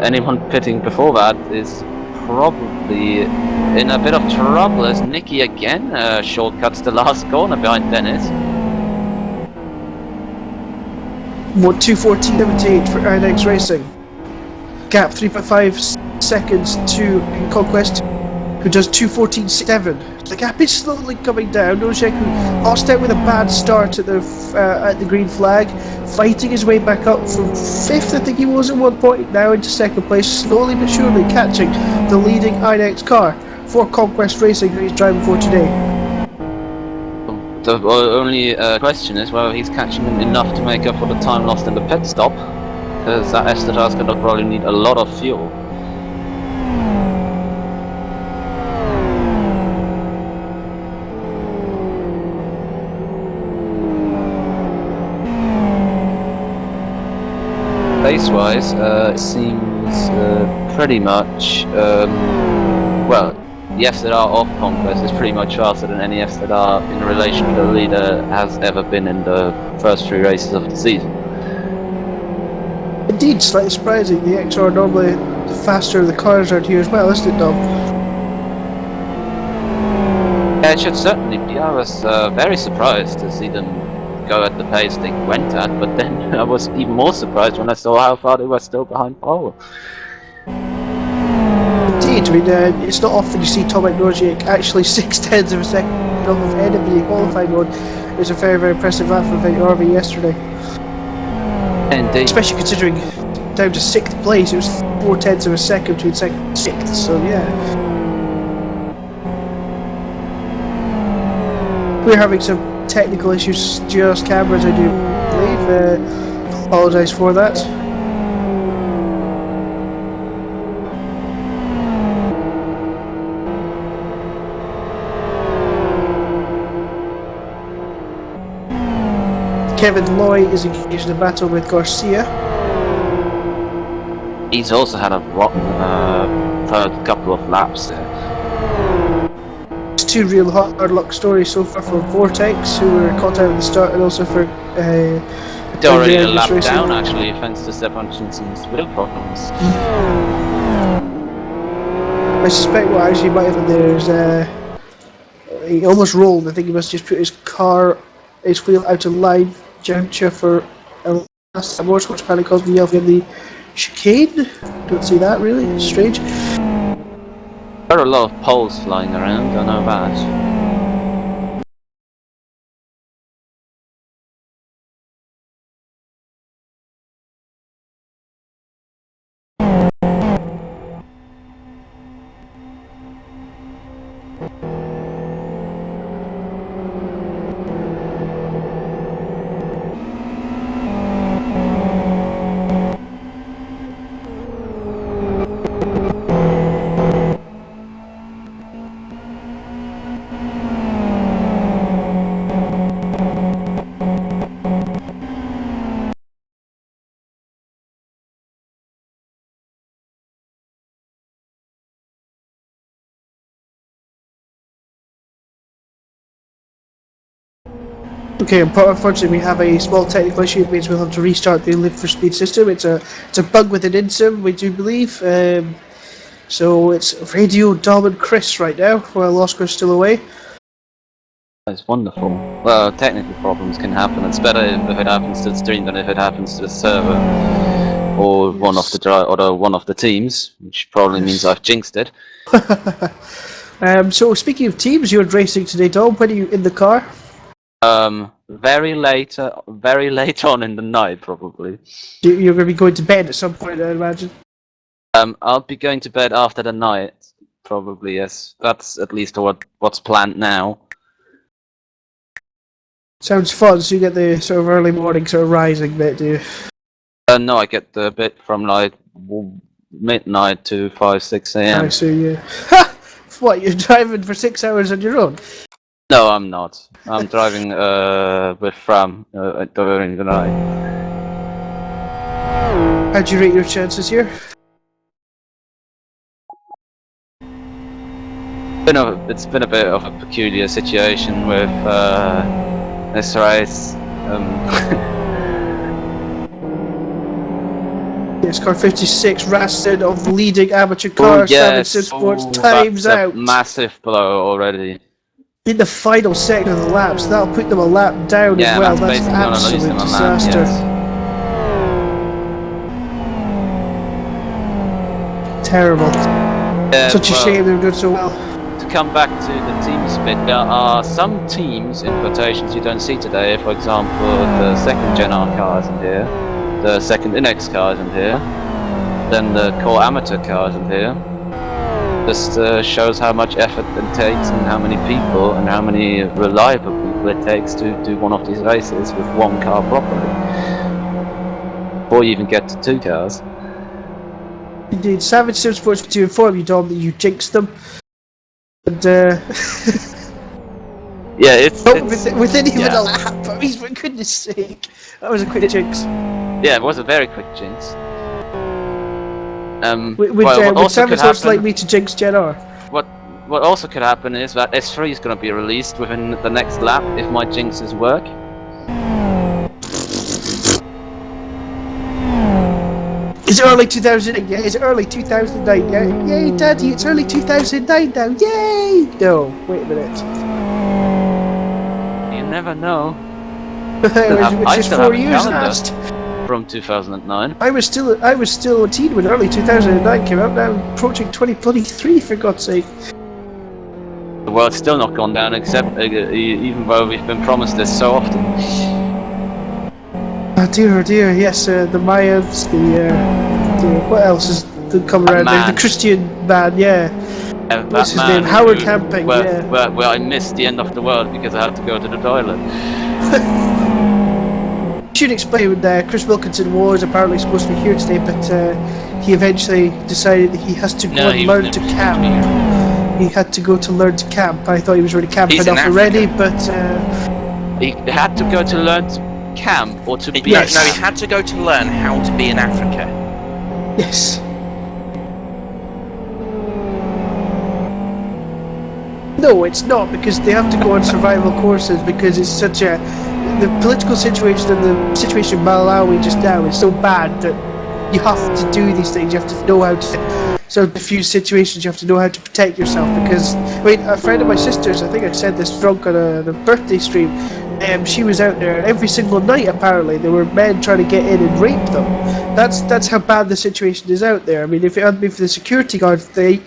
anyone pitting before that is probably in a bit of trouble, as Nicky again shortcuts the last corner behind Dennis. 2:14.78 for Inex Racing. Gap 3.5 seconds to Conquest, who does 2:14.7. The gap is slowly coming down. Nosheku lost out with a bad start at the green flag, fighting his way back up from 5th, I think he was at one point, now into 2nd place, slowly but surely catching the leading Inex car for Conquest Racing, who he's driving for today. The only question is whether he's catching them enough to make up for the time lost in the pit stop, because that Estadar's going to probably need a lot of fuel. pace-wise, it seems pretty much, well, the FZR off Conquest is pretty much faster than any FZR in relation to the leader has ever been in the first 3 races of the season. Indeed, slightly surprising. The XR normally faster the cars are here as well, isn't it, Dom? Yeah, it should certainly be. I was very surprised to see them go at the pace they went at, but then I was even more surprised when I saw how far they were still behind Paul. Indeed, I mean, it's not often you see Dominik actually 0.6 of a second off of enemy qualifying mode. It was a very, very impressive lap from RV yesterday. Indeed. Especially considering down to 6th place, it was 0.4 of a second between 2nd and 6th, so yeah. We're having some technical issues, just cameras I do believe, apologise for that. Kevin Loy is engaged in a battle with Garcia. He's also had a rotten third couple of laps there. It's 2 real hard luck stories so far for Vortex, who were caught out at the start, and also for They're already a lap racing. down actually, thanks to Stefan Hutchinson's wheel problems. I suspect what actually might happen there is he almost rolled. I think he must just put his wheel out of line, juncture for a last more, which apparently caused the yellow in the chicane. Don't see that really, it's strange. There are a lot of poles flying around, I know that. Okay, unfortunately we have a small technical issue. It means we'll have to restart the Live for Speed system. It's a bug within InSim, we do believe. So it's Radio, Dom and Chris right now, while Oscar's still away. That's wonderful. Well, technical problems can happen. It's better if it happens to the stream than if it happens to the server or one of the teams, which probably means I've jinxed it. So speaking of teams, you're racing today, Dom. When are you in the car? Very late on in the night, probably. You're going to be going to bed at some point, I imagine. I'll be going to bed after the night, probably. Yes, that's at least what's planned now. Sounds fun. So you get the sort of early morning sort of rising bit, do you? No, I get the bit from like midnight to 5-6 a.m. I see. Ha! What? You're driving for 6 hours on your own? No, I'm not. I'm driving with Fram during the night. How'd you rate your chances here? It's been a bit of a peculiar situation with this race. Yes, car 56, Rasted of the leading amateur car, Savage Sim Sports, times that's out. A massive blow already. In the final second of the laps, that'll put them a lap down as well. That's an absolute disaster. Terrible. Yeah, Such a shame they were doing so well. To come back to the teams bit, there are some teams in quotations you don't see today. For example, the second Gen R car isn't here, the second Inex car isn't here, then the core amateur car isn't here. Just shows how much effort it takes and how many people and how many reliable people it takes to do one of these races with one car properly. Before you even get to 2 cars. Indeed, Savage Sim Sports to inform you, Dom, that you jinxed them. And yeah, it's within even a lap. I mean, for goodness sake, that was a quick jinx. Yeah, it was a very quick jinx. Would What also could Sabotage like happen, me to jinx Gen R? what also could happen is that S3 is going to be released within the next lap if my jinxes work. It's early 2008, yeah, it's early 2009, yeah. Yay, Daddy, it's early 2009 now, yay! No, wait a minute. You never know. It's just 4 years calendar last. from 2009. I was still a teen when early 2009 came out. Now I'm approaching 2023, for God's sake. The world's still not gone down, except even though we've been promised this so often. Oh dear, yes, the Mayans, what else is come around? The Christian man, yeah. What's his name? Howard Camping, yeah. Where I missed the end of the world because I had to go to the toilet. Should explain Chris Wilkinson was apparently supposed to be here today, but he eventually decided that he has to go and learn to camp. He had to go to learn to camp. I thought he was already camping enough already, but he had to go to learn to camp or to be. Yes. No, he had to go to learn how to be in Africa. Yes. No, it's not, because they have to go on survival courses, because it's such a... The political situation and the situation in Malawi just now is so bad that you have to do these things. You have to know how to... So diffuse situations, you have to know how to protect yourself, because... I mean, a friend of my sister's, I think I said this drunk on a birthday stream, she was out there, and every single night, apparently, there were men trying to get in and rape them. That's how bad the situation is out there. I mean, if it hadn't been for the security guards that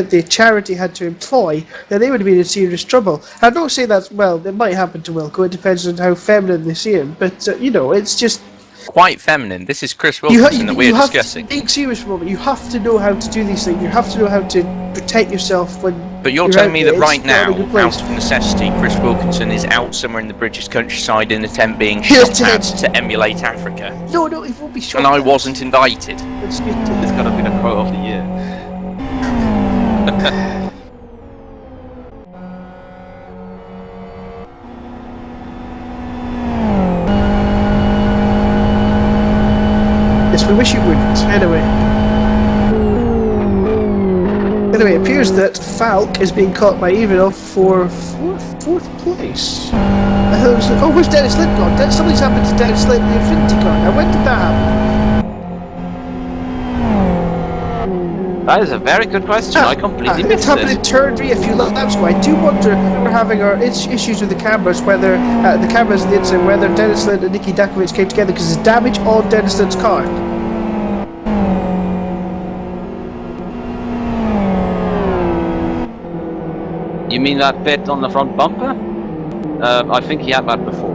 the charity had to employ, then they would have been in serious trouble. I don't say that's, well, it might happen to Wilco, it depends on how feminine they see him, but, you know, it's just... Quite feminine. This is Chris Wilkinson that we're discussing. Being serious for a moment, you have to know how to do these things. You have to know how to protect yourself when. But you're telling me that right now, out of necessity, Chris Wilkinson is out somewhere in the British countryside in a tent being shot at to emulate Africa. No, he won't be shot. And I wasn't invited. It's gotta be the quote of the year. Yes, we wish you wouldn't. Anyway, it appears that Falk is being caught by Ivanov for fourth place. I thought it was, oh, where's Dennis Lind gone? Something's happened to Dennis Lind in the Infinity car. Now, when did that happen? That is a very good question. I completely missed It's happened in turn 3 a few laps ago. I do wonder, we're having our issues with the cameras, whether the cameras in the incident, whether Dennis Lind and Niki Dakovic came together because there's damage on Dennis Lind's car. You mean that bit on the front bumper? I think he had that before.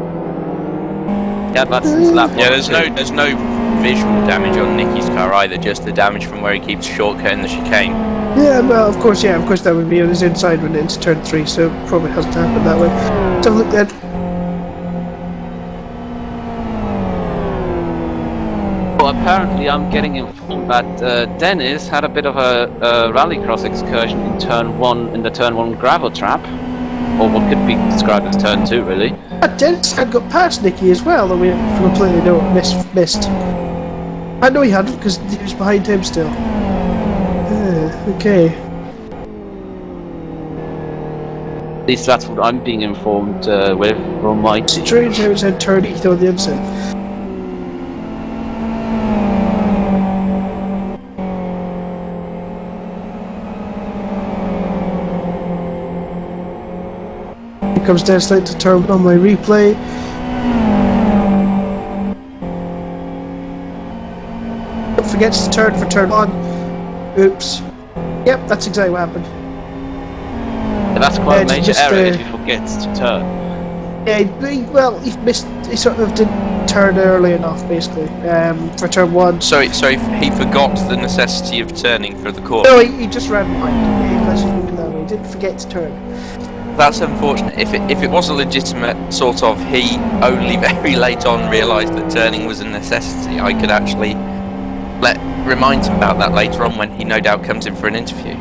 He had that since lap 1. Yeah, there's no visual damage on Nicky's car either, just the damage from where he keeps shortcutting the chicane. Yeah, well, of course that would be on his inside when into turn 3, so it probably hasn't happened that way. Let's have a look then. Well, apparently I'm getting informed that Dennis had a bit of a rallycross excursion in turn 1, in the turn 1 gravel trap, or what could be described as turn 2 really. Dennis had got past Nicky as well, that we completely missed. I know he hadn't, because he was behind him still. Okay. At least that's what I'm being informed with from my... Citroen James had turn 8 on the inside. Here comes Dennis Lind to turn on my replay. Forgets to turn for turn 1. Oops. Yep, that's exactly what happened. Yeah, that's quite a major error if he forgets to turn. Yeah, he missed. He sort of didn't turn early enough, basically, for turn 1. So he forgot the necessity of turning for the corner. No, he just ran behind. Let's just look at that way. He didn't forget to turn. That's unfortunate. If it was a legitimate sort of, he only very late on realised that turning was a necessity, I could actually remind him about that later on when he no doubt comes in for an interview.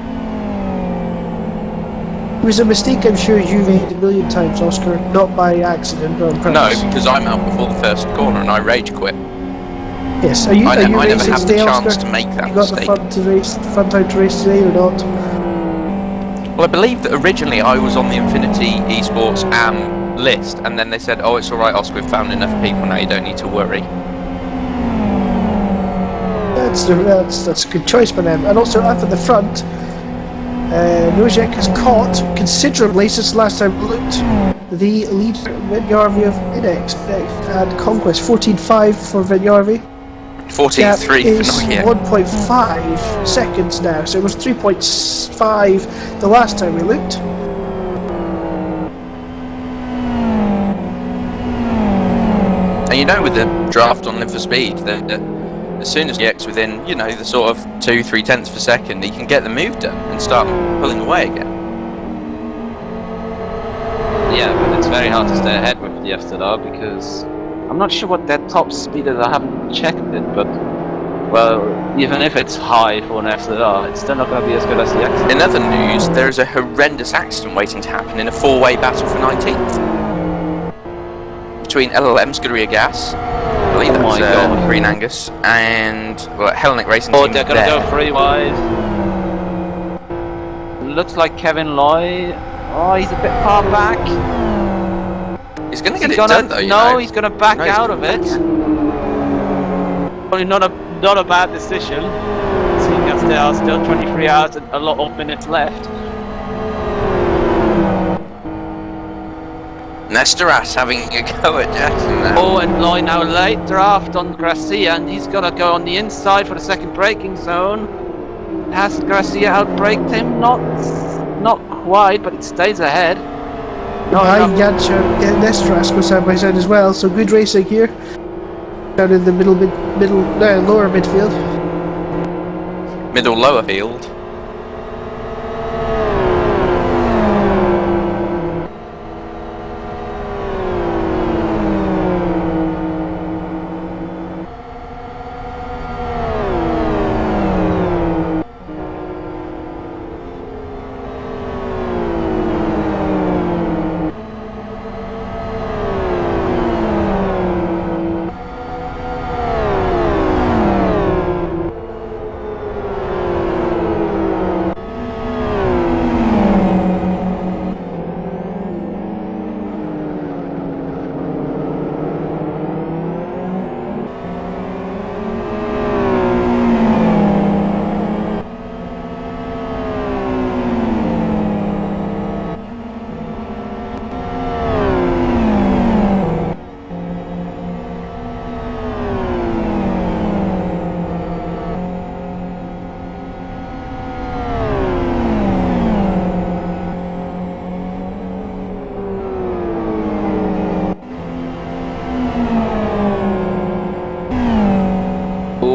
It was a mistake I'm sure you made a million times, Oscar, not by accident, but on purpose. No, because I'm out before the first corner and I rage quit. Yes. Are you I never racing had the today, chance Oscar? to make that You got mistake. the front out to race today or not? Well, I believe that originally I was on the Infinity Esports list, and then they said, "Oh, it's all right, Oscar. We've found enough people now. You don't need to worry." That's a good choice by them. And also up at the front, Nojek has caught considerably since the last time we looked the leader Vinyarvi of Inex and Conquest 14.5 for Vinyarvi. 43 for is Nokia. 1.5 seconds now, so it was 3.5 the last time we looked. And you know, with the draft on Live for Speed, that as soon as he gets within, you know, the sort of 2-3 tenths per second, he can get the move done and start pulling away again. Yeah, but it's very hard to stay ahead with the FZR because I'm not sure what their top speed is. I haven't checked it, but well, even if it's high for an FZR, it's still not going to be as good as the X. In other news, there is a horrendous accident waiting to happen in a 4-way battle for 19th between LLM Scuderia Gas, I believe that's Green Angus, and Hellenic Racing Team. Oh, they're going to go 3 wide. Looks like Kevin Loy. Oh, he's a bit far back. He's going to get it done though, you No, know. he's going to back out of it. Probably not a bad decision, seeing as there are still 23 hours and a lot of minutes left. Nestoras having a go at Jackson now. Oh, and Loy now late draft on Gracia, and he's going to go on the inside for the second braking zone. Has Gracia outbraked him? Not quite, but it stays ahead. Nestras go side by side as well, so good racing here. Down in the lower midfield. Middle lower field.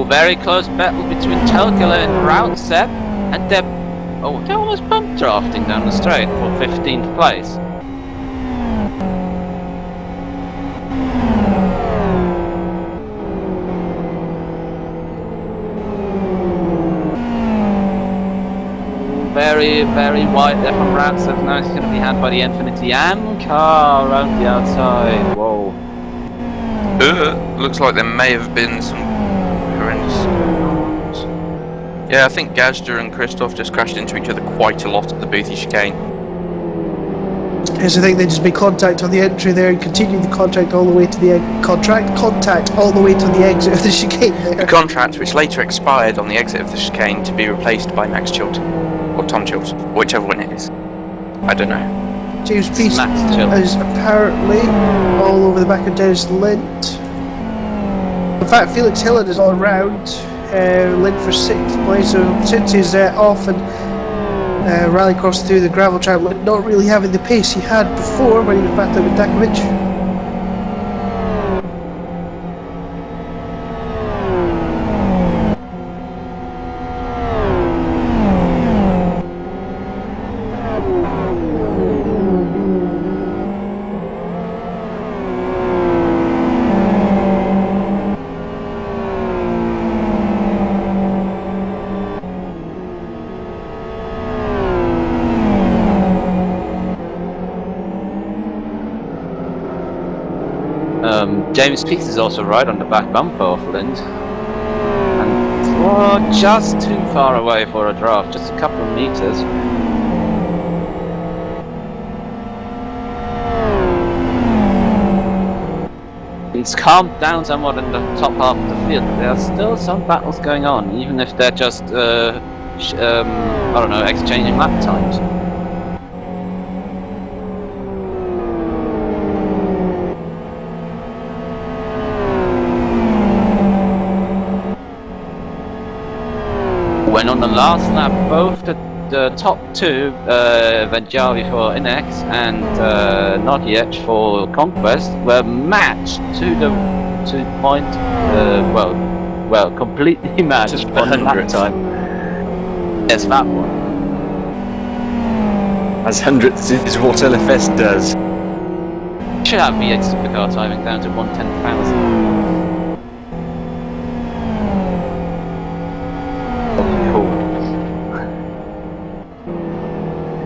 Very close battle between Telkela and Roundset, and they're almost bump drafting down the straight for 15th place. Very wide there from Roundset. Now he's going to be had by the Infinity Am car around the outside. Whoa. Looks like there may have been some horrendous. Yeah, I think Gazda and Christoph just crashed into each other quite a lot at the Boothie chicane. Yes, I think they just made contact on the entry there and continued the contact all the way to the contact all the way to the exit of the chicane there. The contract, which later expired on the exit of the chicane, to be replaced by Max Chilton or Tom Chilton, whichever one it is. I don't know. James Peace is apparently all over the back of Dennis Lint. In fact, Felix Hillen is all around Lint for 6th place, so since he's off and rallycross through the gravel track, not really having the pace he had before when he was battling with Dakovic. James Peaks is also right on the back bumper of Lind. Oh, just too far away for a draft, just a couple of meters. It's calmed down somewhat in the top half of the field, but there are still some battles going on, even if they're just, I don't know, exchanging lap times. When on the last lap, both the top two, Venjavi for Inex and Nodjec for Conquest, were matched to the point, well, completely matched on lap time. Yes, that one. As hundredths is what LFS does. Should have V8 supercar timing down to 1/10,000.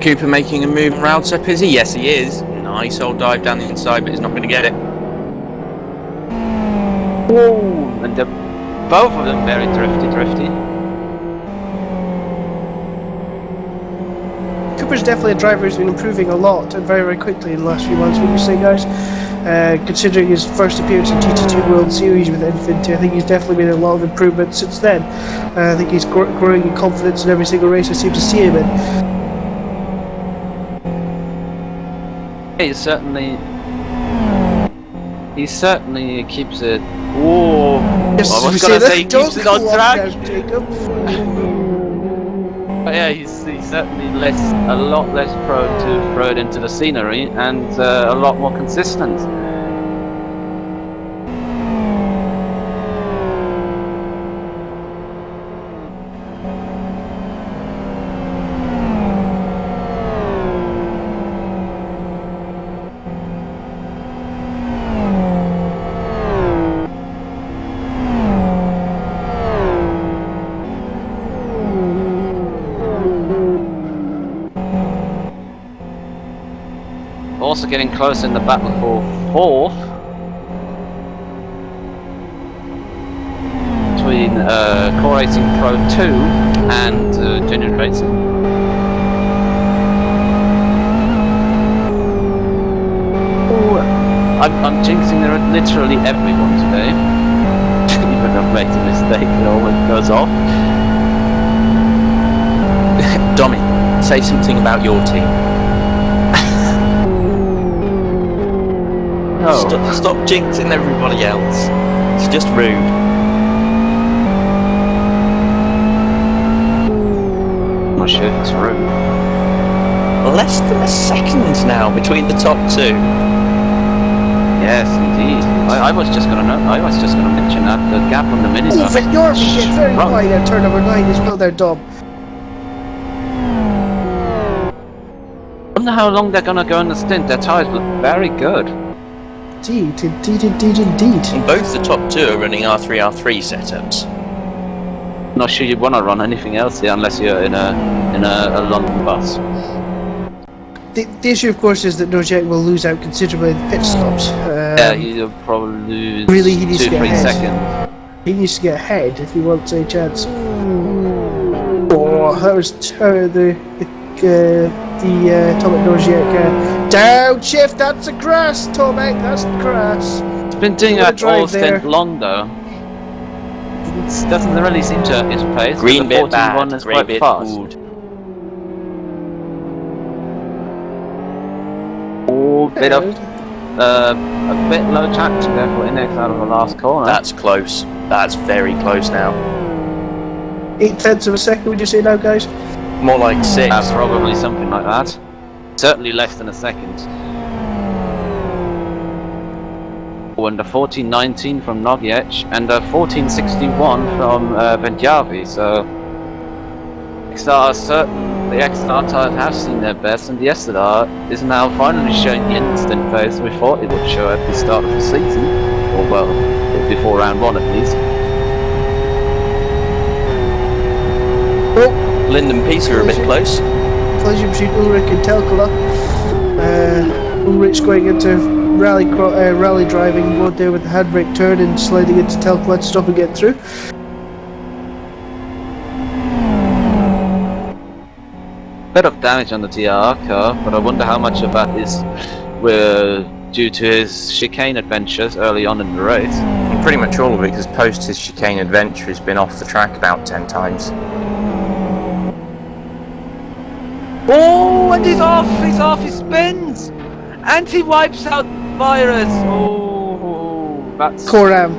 Cooper making a move around Sepp, is he? Yes, he is. Nice old dive down the inside, but he's not going to get it. Whoa! And both of them very drifty. Cooper's definitely a driver who's been improving a lot and very, very quickly in the last few months, would you say, guys? Considering his first appearance in GT2 World Series with Infinity, I think he's definitely made a lot of improvement since then. I think he's growing in confidence in every single race I seem to see him in. He certainly keeps it. Whoa! Yes, I was we gonna say say he keeps it on track. Jacob. But yeah, he's certainly a lot less prone to throw it into the scenery and a lot more consistent. Also getting close in the battle for fourth between Core Racing Pro 2 and Genuine Racing. Oh, I'm jinxing literally everyone today. Even if I've made a mistake, it always goes off. Dominik, say something about your team. No. Stop jinxing everybody else. It's just rude. I'm not sure if it's rude. Less than a second now between the top two. Yes, indeed. I was just gonna mention that the gap on the minis. Oh, Venjavi gets very wide at turn number 9 as well there, Dom. I wonder how long they're gonna go in the stint. Their tyres look very good. Indeed. And both the top two are running R3 setups. Not sure you'd want to run anything else here unless you're in a London bus. The issue, of course, is that Nodjec will lose out considerably in pit stops. Yeah, he'll probably lose really, he needs 2-3 to get ahead. seconds. He needs to get ahead if he wants a chance. Oh, that was the Tomek Nodjec downshift. That's a grass, Tomek. That's grass. It's been doing that all stint long though. It doesn't really seem to have his pace. Green the bit bad, 14-1 is grey quite bit fast. good. Oh, a bit low traction there for Inex out of the last corner. That's close. That's very close now. 0.8 of a second, would you say now, guys? More like 6. Probably something like that. Certainly less than a second. And a 14.19 from Nodjec and a 14.61 from Venjavi. So the XR tyres have seen their best, and the SLR is now finally showing the instant pace we thought it would show at the start of the season, or well, before round 1 at least. Oh, Lyndon Peter are a bit close. collision between Ulrich and Telkola. Ulrich's going into rally driving mode there with the handbrake turn and sliding into Telkola to stop and get through. bit of damage on the TR car, but I wonder how much of that is due to his chicane adventures early on in the race. And pretty much all of it, because post his chicane adventure has been off the track about 10 times. Oh, and he's off, he spins! And he wipes out Virus! Oh, that's... Coram.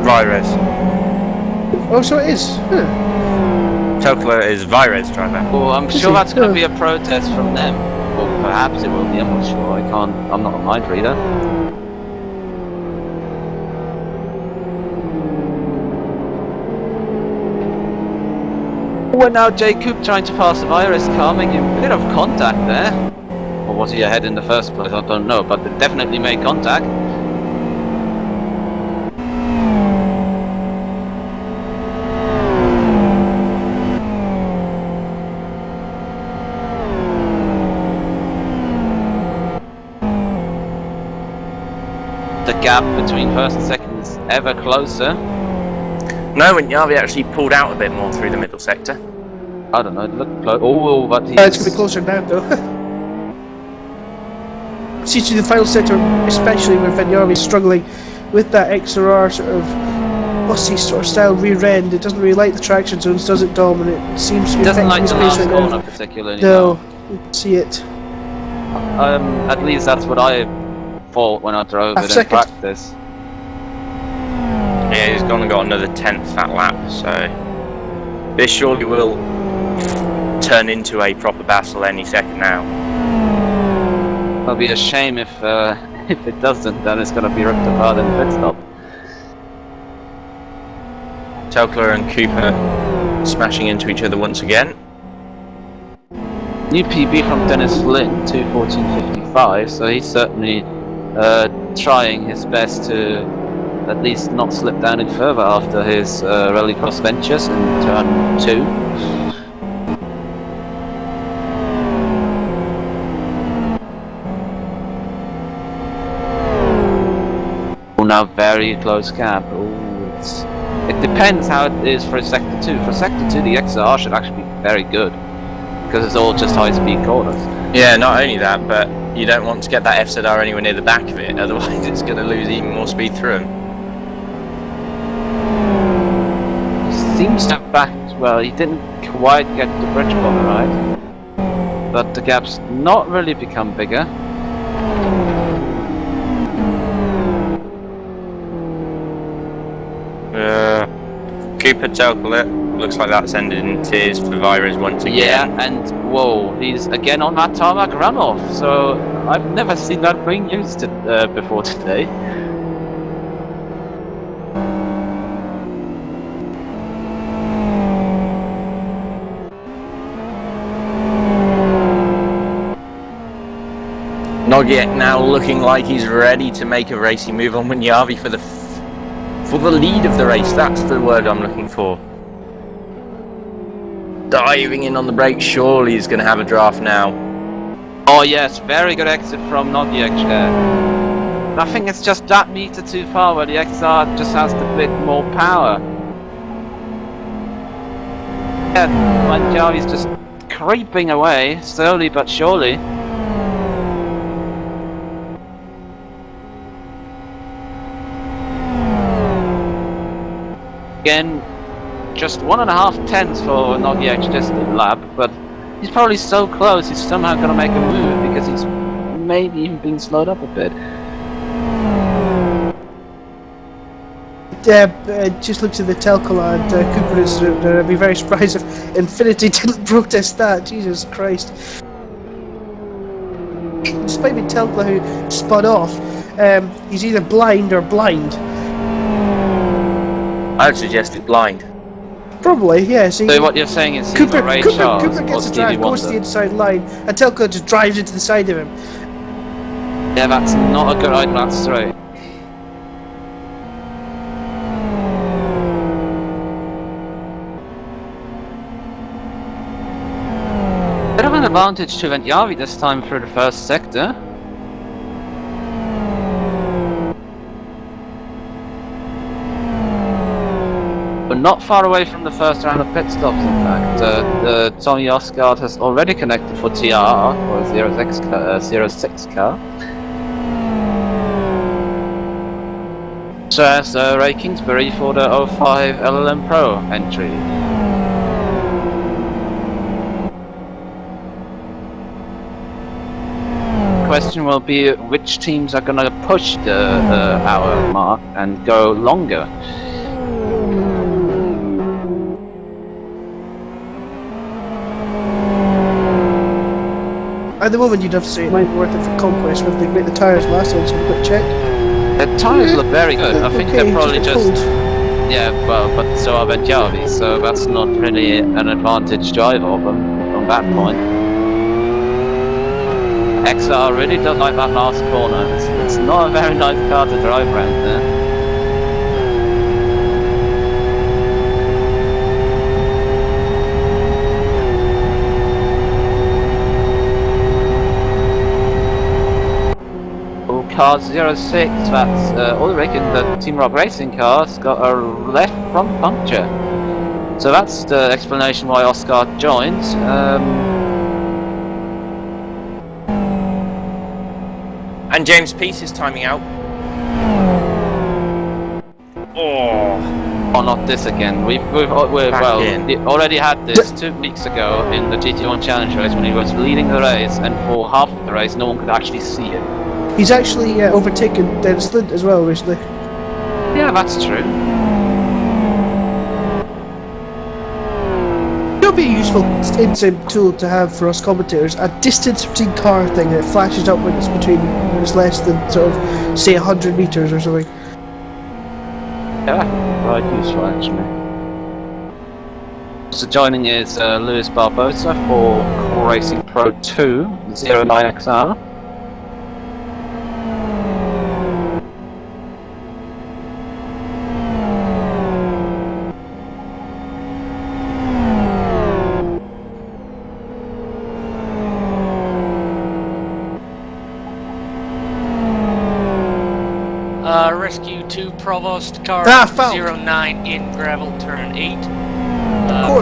Virus. Oh, so it is. Huh. Tokler is Virus driver. Oh, I'm sure that's going to be a protest from them. Or perhaps it will be, I'm not sure. I'm not a mind reader. Oh, and now Jacob trying to pass the Virus car, making a bit of contact there. Or was he ahead in the first place? I don't know, but they definitely made contact. The gap between first and second is ever closer. No, when Yavi actually pulled out a bit more through the middle sector. I don't know, it looked close. Oh, but he's... It's going to be closer now, though. See, to the final sector, especially where Vignarvi's struggling with that XRR sort of bossy sort of style rear end. It doesn't really like the traction zones, does it, Dom? And it seems to be doesn't like the affecting his last pace right now. corner particularly. No, you can see it. At least that's what I thought when I drove it in second. practice. Yeah, he's gonna got another 10th that lap, so this surely will turn into a proper battle any second now. It'll be a shame if it doesn't, then it's gonna be ripped apart in the pit stop. Tokler and Cooper smashing into each other once again. New PB from Dennis Flynn, 2:14.55, so he's certainly trying his best to at least not slip down any further after his rallycross ventures in turn 2. Oh, now very close gap. Oh, it depends how it is for sector 2. For sector 2, the XR should actually be very good, because it's all just high-speed corners. Yeah, not only that, but you don't want to get that FZR anywhere near the back of it, otherwise it's going to lose even more speed through him. Seems to have backed, well, he didn't quite get the bridge bomb right, but the gap's not really become bigger. Cooper Tokler, looks like that's ended in tears for Virus once again. Yeah, and whoa, he's again on that tarmac runoff, so I've never seen that being used before today. Nogiek now looking like he's ready to make a racing move on Winyavi for the lead of the race. That's the word I'm looking for. Diving in on the brake, surely he's going to have a draft now. Oh yes, very good exit from Nogiek there. I think it's just that meter too far where the XR just has a bit more power. Yeah, Winyavi's just creeping away, slowly but surely. Again, just 1.5 tenths for Nogiek's distant lap, but he's probably so close he's somehow going to make a move because he's maybe even being slowed up a bit. Just looked at the Telcola and Cooper is I'd be very surprised if Infinity didn't protest that. Jesus Christ. Despite being Telcola who spun off, he's either blind or blind. I would suggest it's blind. Probably, yeah. So what you're saying is Cooper Ray gets Charles a drive, Stevie goes to the Wonder. inside line, and Telco just drives into the side of him. Yeah, that's not a good idea, that's straight. Bit of an advantage to Winyavi this time through the first sector. not far away from the first round of pit stops, in fact. Tommy Osgaard has already connected for TR for a 06 car. So as Ray Kingsbury for the 05 LLM Pro entry. Question will be which teams are gonna push the hour mark and go longer. At the moment, you'd have to say it might be worth it for Conquest with the tyres last time, so a quick check. The tyres look very good. I think Okay, they're probably just just... cold. Yeah, well, but so are Benjavi, so that's not really an advantage drive of them from that point. XR really does like that last corner. It's not a very nice car to drive around there. Car 06, that's Ulrich in the Team Rock Racing car's got a left front puncture. So that's the explanation why Oscar joined. And James Peace is timing out. Oh, not this again. We already had this 2 weeks ago in the GT1 Challenge race when he was leading the race, and for half of the race no one could actually see him. He's actually overtaken Dennis Lind as well recently. Yeah, that's true. It would be a useful in-sim tool to have for us commentators, a distance between car thing that flashes up when it's less than sort of, say, 100 meters or something. Yeah, quite useful actually. So joining is Luis Barbosa for Core Racing Pro 2 09XR. Rescue 2 Provost car found. 09 in gravel turn 8.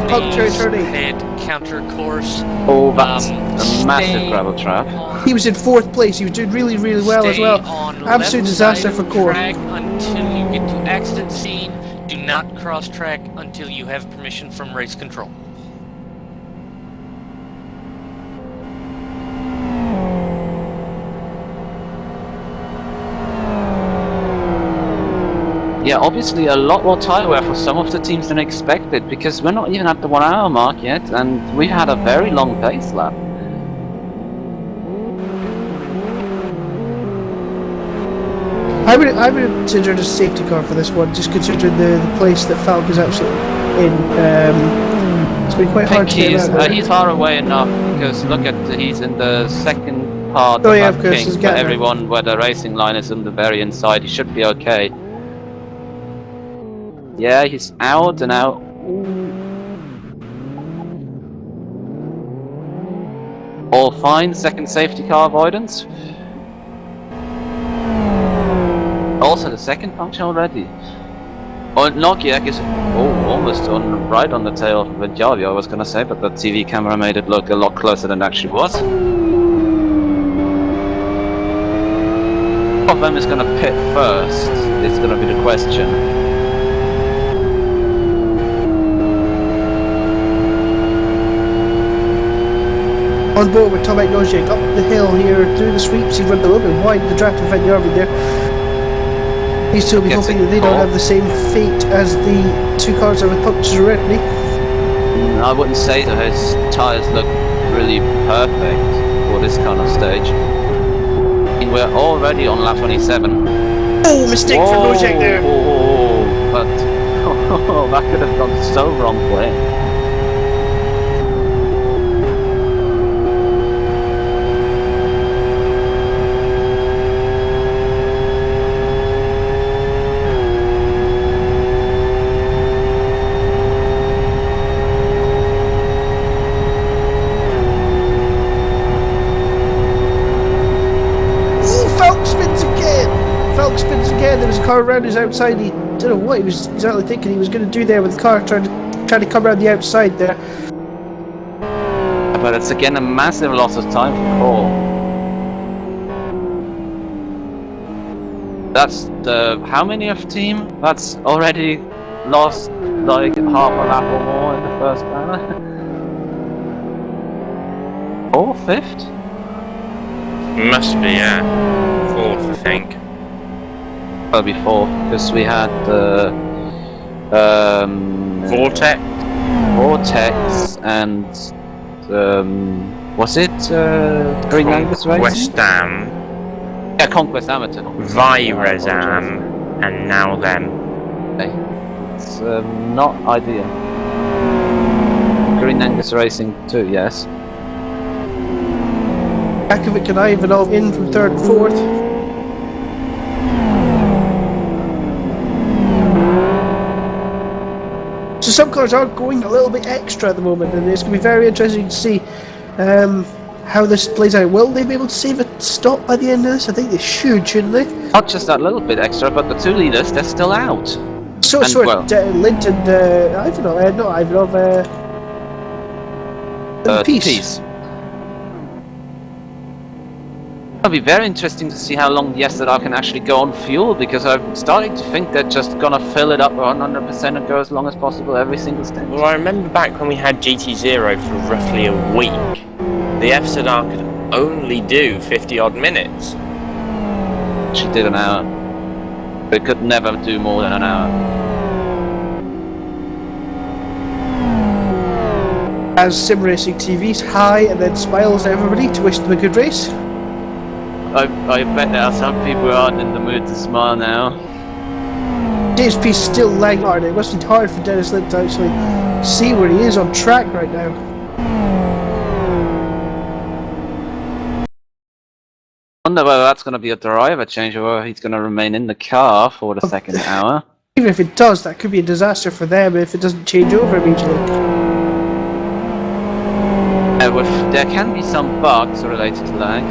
Puncture turn 8. Head counter course. Oh, that's a massive gravel trap. He was in 4th place. He was doing really, really well as well. Absolute disaster for Core. Track until you get to accident scene. Do not cross track until you have permission from race control. Yeah, obviously a lot more tyre wear for some of the teams than expected, because we're not even at the 1 hour mark yet, and we had a very long pace lap. I would consider it a safety car for this one, just considering the place that Falk is actually in. It's been quite hard to get around. He's far away enough, because look at, he's in the second part Oh of yeah, that of course, king, but everyone where the racing line is on the very inside, he should be okay. Yeah, he's out and out. All fine, second safety car avoidance. Also the second puncture already. Oh, Nokia is almost right on the tail of Benjavi, I was gonna say, but the TV camera made it look a lot closer than it actually was. Which of them is gonna pit first? It's gonna be the question. On board with Tomek Nojek up the hill here through the sweeps. He went a little bit wide in the draft of Benjavi there. These two will be hoping that they don't have the same fate as the 2 cars that were punctures already. I wouldn't say that his tyres look really perfect for this kind of stage. I mean, we're already on lap 27. Oh, mistake from Nojek there. But that could have gone so wrong for him. Falk spins again! There was a car around his outside. He don't know what he was exactly thinking he was going to do there with the car, trying to come around the outside there. But it's again a massive loss of time for Cole. That's the how many of team? That's already lost like half a lap or more in the first hour. Or fifth? Must be, yeah. Fourth, I think. Probably fourth, because we had the Vortex and was it Green Angus Racing? Conquest Dam, Yeah, Conquest Amateur. Virazam, and now them. Okay. It's not ideal. Green Angus Racing too, yes. Hardwick and Ivanov in from third and fourth. So some cars are going a little bit extra at the moment, and it's going to be very interesting to see how this plays out. Will they be able to save a stop by the end of this? I think they should, shouldn't they? Not just that little bit extra, but the two leaders, they're still out. So And sort well- of Lint and Ivanov, not Ivanov, and Peace. It'll be very interesting to see how long the SLR can actually go on fuel, because I'm starting to think they're just gonna fill it up 100% and go as long as possible every single stint. Well, I remember back when we had GT0 for roughly a week, the FZR could only do 50 odd minutes. She did an hour. It could never do more than an hour. As Sim Racing TV's hi and then smiles at everybody to wish them a good race. I bet there are some people who aren't in the mood to smile now. James Peace still lagging hard. It must be hard for Dennis Lint to actually see where he is on track right now. I wonder whether that's going to be a driver change or whether he's going to remain in the car for the second hour. Even if it does, that could be a disaster for them if it doesn't change over immediately. There can be some bugs related to lag.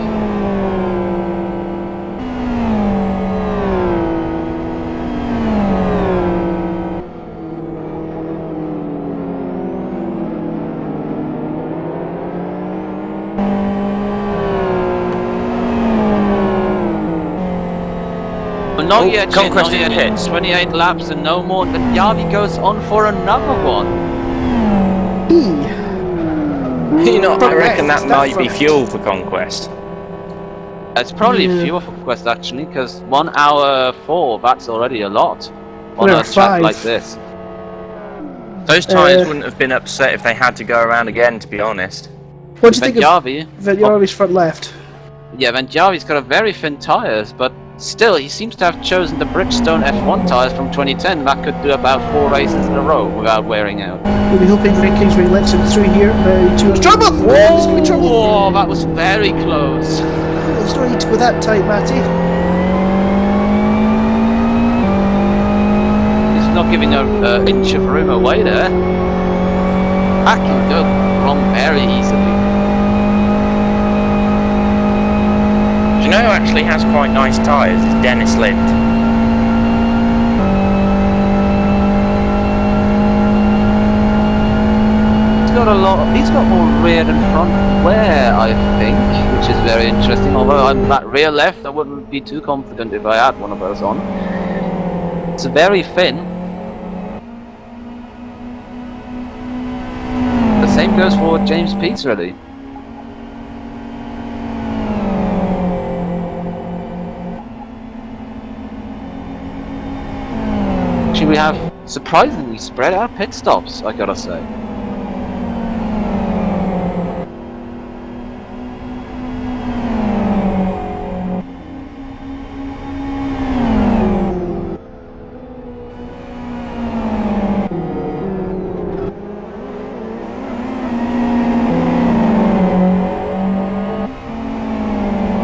Not yet, Conquest not in yet. pits. 28 laps and no more. Then Yavi goes on for another one. You know, I reckon that That's might be front. fuel for Conquest. It's probably Yeah. fewer for Quest actually, because 1 hour 4, that's already a lot on 1 a hour track 5. like this. Those tyres wouldn't have been upset if they had to go around again, to be honest. What do you think of Venjavi, Venjavi's front left? yeah, Venjavi's got a very thin tyres, but still, he seems to have chosen the Bridgestone F1 tyres from 2010 that could do about 4 races in a row without wearing out. We'll be hoping Rick Kingsbury lets him through here. Trouble! There's going to be trouble! Oh, that was very close. There's no need to go that tight, Matty. He's not giving an inch of room away there. That can go wrong very easily. Do you know who actually has quite nice tyres? Is Dennis Lind. He's got more rear than front wear, I think, which is very interesting. Although I'm that rear left, I wouldn't be too confident if I had one of those on. It's very thin. The same goes for James Peace, really. Actually, we have surprisingly spread out pit stops, I gotta say.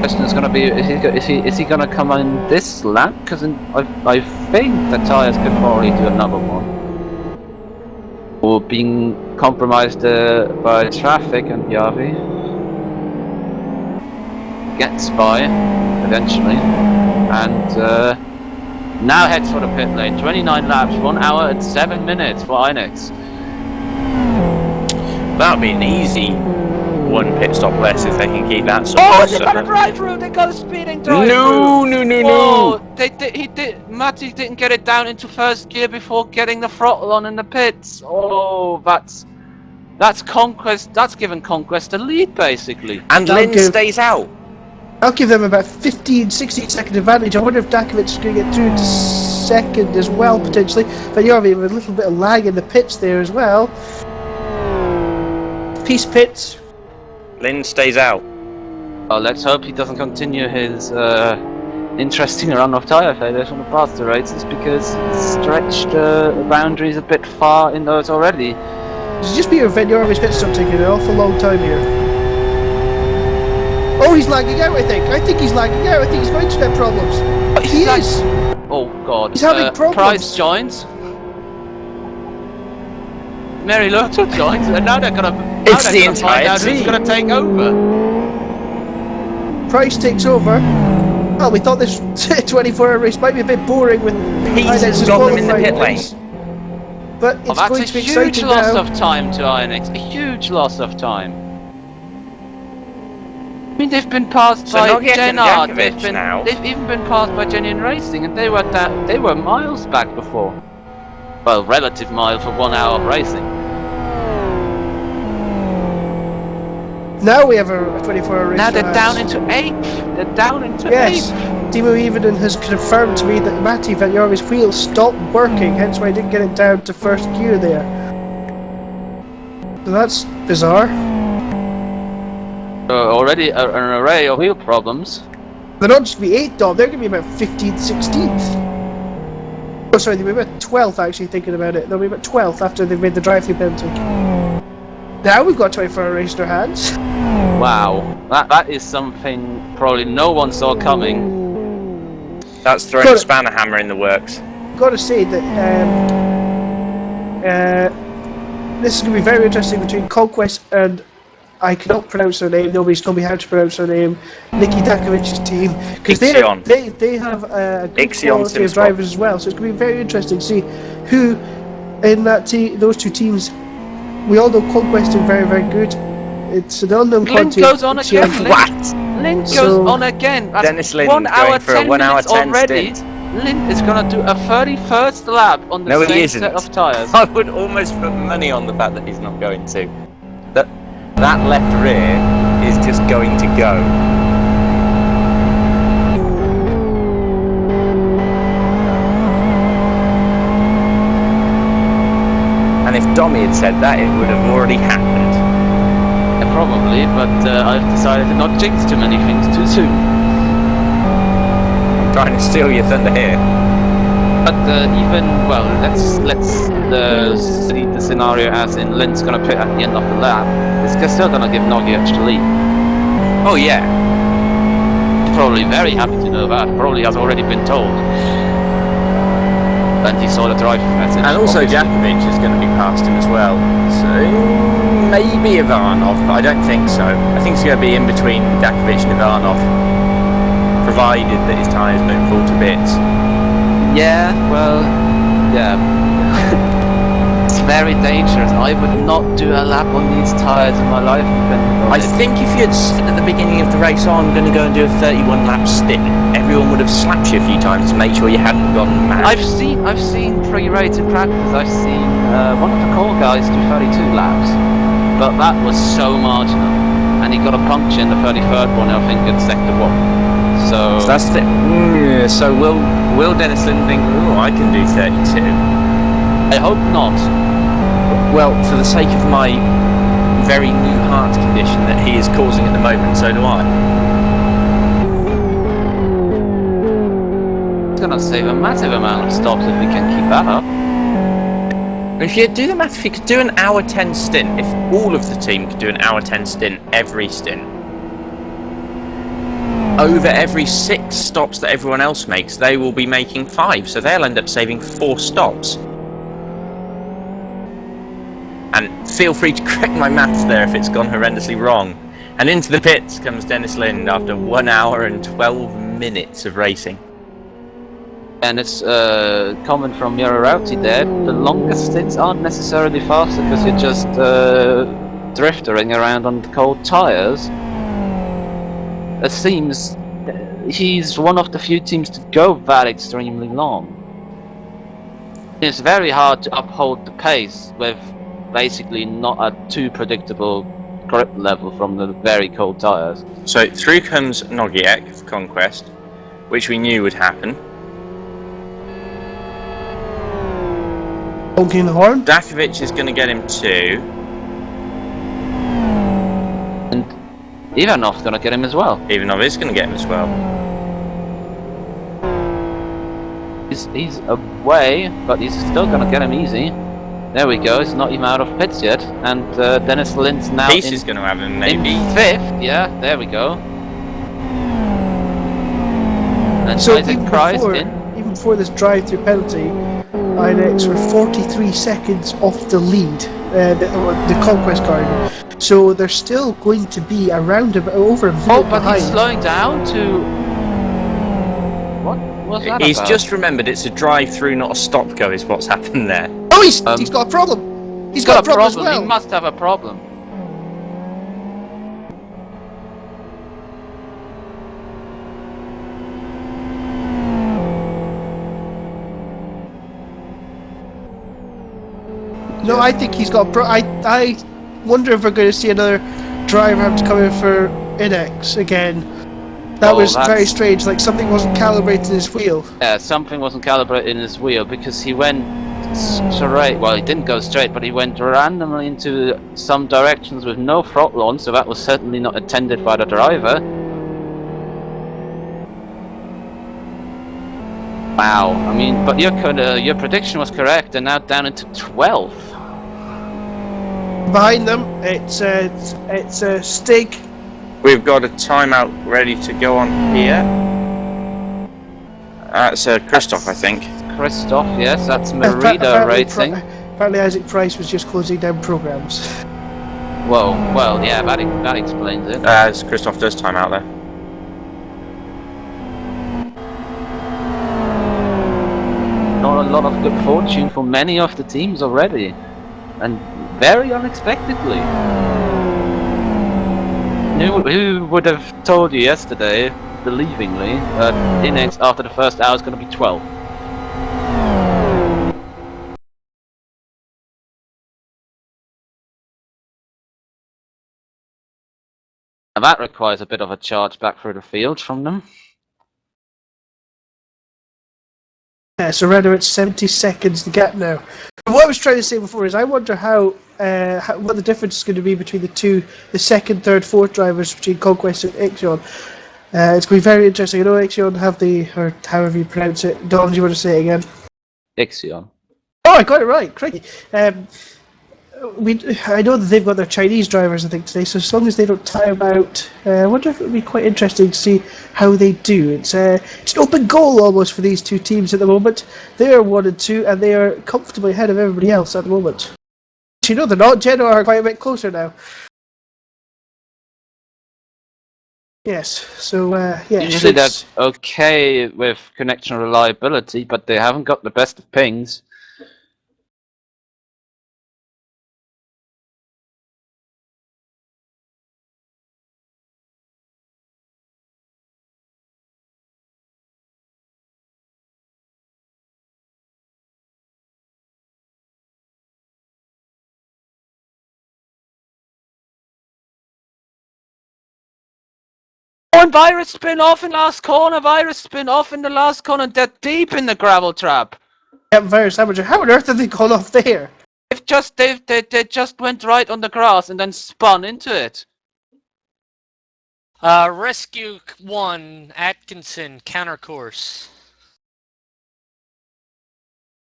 Question is going to be: is he going to come in this lap? Because I think the tires could probably do another one, or being compromised by traffic and Yavi gets by eventually, and Now heads for the pit lane. 29 laps, 1 hour and 7 minutes for Inex. That'll be an easy one pit stop less if they can keep that sort Oh, of they got a drive-through! They got a speeding drive-through! No! Whoa! Matty didn't get it down into first gear before getting the throttle on in the pits. Oh, that's conquest. That's given conquest a lead, basically. And Lynn stays out. I'll give them about 15, 16 second advantage. I wonder if Dakovic is going to get through to second as well, potentially. But you're having a little bit of lag in the pits there as well. Peace pits. Lynn stays out. Well, let's hope he doesn't continue his interesting run of tyre failures on the past two races, because he's stretched the boundaries a bit far in those already. It's just be a Yorvis pit stop taking an awful long time here. Oh, he's lagging out, I think. I think he's lagging out. I think he's going to have problems. He is. Oh, God. He's having problems. Price joins. Mary Lotto joins, and now they're going to... It's the entire team. Who's going to take over? Price takes over. Well, we thought this 24-hour race might be a bit boring with Pieces got them in the pit lane. But it's going to be exciting now. That's a huge loss of time to INX. A huge loss of time. I mean, they've been passed by Jenard. They've even been passed by Genuine Racing, and they were miles back before. Well, relative miles for 1 hour of racing. Now we have a 24-hour race. Now they're down into 8th. They're down into 8th. Yes. Timo Evenen has confirmed to me that Matti Van Jorve's wheel stopped working, hence why I didn't get it down to first gear there. So that's bizarre. Already an array of wheel problems. They're not just going to be 8th, Dom, they're going to be about 15th, 16th. Oh, sorry, they'll be about 12th actually, thinking about it. They'll be about 12th after they've made the drive-through penalty. Now we've got 24-hour race in our hands. Wow, that is something probably no one saw coming. That's throwing a spanner hammer in the works. I've got to say that this is going to be very interesting between Conquest and, I cannot pronounce her name, nobody's told me how to pronounce her name, Nikki Dakovic's team, because they have a good quality of drivers as well, so it's going to be very interesting to see who in that those two teams. We all know Conquest is very, very good. It's an unknown quantity. Lynn goes on again. What? Lynn goes on again. That's Dennis Lynn going for a 1 hour 10 already. stint. Lynn is going to do a 31st lap on the same set of tyres. I would almost put money on the fact that he's not going to. That left rear is just going to go. And if Dommy had said that, it would have already happened. Probably, but I've decided to not jinx too many things too soon. I'm trying to steal your thunder here. But let's see the scenario as in Lynn's gonna pit at the end of the lap. It's still gonna give Noggy extra lead. Oh yeah. He's probably very happy to know that. Probably has already been told. And he saw the drive message. And also Jakovic is going to be past him as well. So maybe Ivanov, but I don't think so. I think it's going to be in between Jakovic and Ivanov, provided that his tyres don't fall to bits. Yeah, well, yeah. It's very dangerous. I would not do a lap on these tyres in my life. I think if you had said at the beginning of the race, oh, I'm going to go and do a 31 lap stint, everyone would have slapped you a few times to make sure you hadn't gone mad. I've seen pre-race in practice. I've seen one of the core guys do 32 laps, but that was so marginal, and he got a puncture in the 33rd one, I think, in sector 1. So that's the so will Dennis Lynn think, oh, I can do 32? I hope not. Well, for the sake of my very new heart condition that he is causing at the moment, so do I. It's gonna save a massive amount of stops if we can keep that up. If you do the math, if you could do an hour 10 stint, if all of the team could do an hour 10 stint every stint, over every 6 stops that everyone else makes, they will be making 5, so they'll end up saving 4 stops. And feel free to correct my maths there if it's gone horrendously wrong. And into the pits comes Dennis Lind after 1 hour and 12 minutes of racing. And it's comment from Mirorouti there. The longest stints aren't necessarily faster because you're just driftering around on the cold tires. It seems he's one of the few teams to go that extremely long. It's very hard to uphold the pace with basically not a too predictable grip level from the very cold tires. So through comes Nogiek for Conquest, which we knew would happen. Honking the horn. Dakovic is going to get him too. And Ivanov's gonna get him as well. Ivanov is going to get him as well. He's away, but he's still gonna get him easy. There we go, he's not even out of pits yet. And Dennis Lind's now Peace is going to have him maybe. in 5th, yeah, there we go. And So Isaac even Price before, in. even before this drive-through penalty, INX were 43 seconds off the lead, the Conquest car. So they're still going to be around over a minute Oh, but behind. he's slowing down to... What was that He's about? just remembered it's a drive-through, not a stop-go is what's happened there. Oh, he's got a problem. He's got a problem as well. He must have a problem. No, I think he's got. I wonder if we're going to see another driver have to come in for INX again. That was very strange. Like something wasn't calibrated in his wheel. Yeah, something wasn't calibrated in his wheel because he went straight. Well, he didn't go straight, but he went randomly into some directions with no throttle on. So that was certainly not attended by the driver. Wow. I mean, but your prediction was correct. They're now down into 12th. Behind them, it's a Stig. We've got a timeout ready to go on here. That's Christoph, I think. Christoph, yes, that's Merida Racing. Apparently Isaac Price was just closing down programs. Well, yeah, that explains it. As Christoph does timeout there. Not a lot of good fortune for many of the teams already. And very unexpectedly. Who would have told you yesterday, believingly, that INX after the first hour is going to be 12? And that requires a bit of a charge back through the field from them. Yeah, so right now it's 70 seconds the gap now. But what I was trying to say before is I wonder what the difference is going to be between the second, third, fourth drivers between Conquest and Ixion. It's going to be very interesting. I know Ixion have or however you pronounce it. Don, do you want to say it again? Ixion. Oh, I got it right. Crikey. I know that they've got their Chinese drivers, I think, today, so as long as they don't time out, I wonder if it would be quite interesting to see how they do. It's an open goal almost for these two teams at the moment. They are 1 and 2, and they are comfortably ahead of everybody else at the moment. You know they're not. Genoa are quite a bit closer now. Yes, so, yeah. Usually they're okay with connection reliability, but they haven't got the best of pings. Oh, and Virus spin off in last corner. Virus spin off in the last corner. They're deep in the gravel trap. Yeah, Virus Amateur. How on earth did they gone off there? They just went right on the grass and then spun into it. Rescue 1, Atkinson, counter course.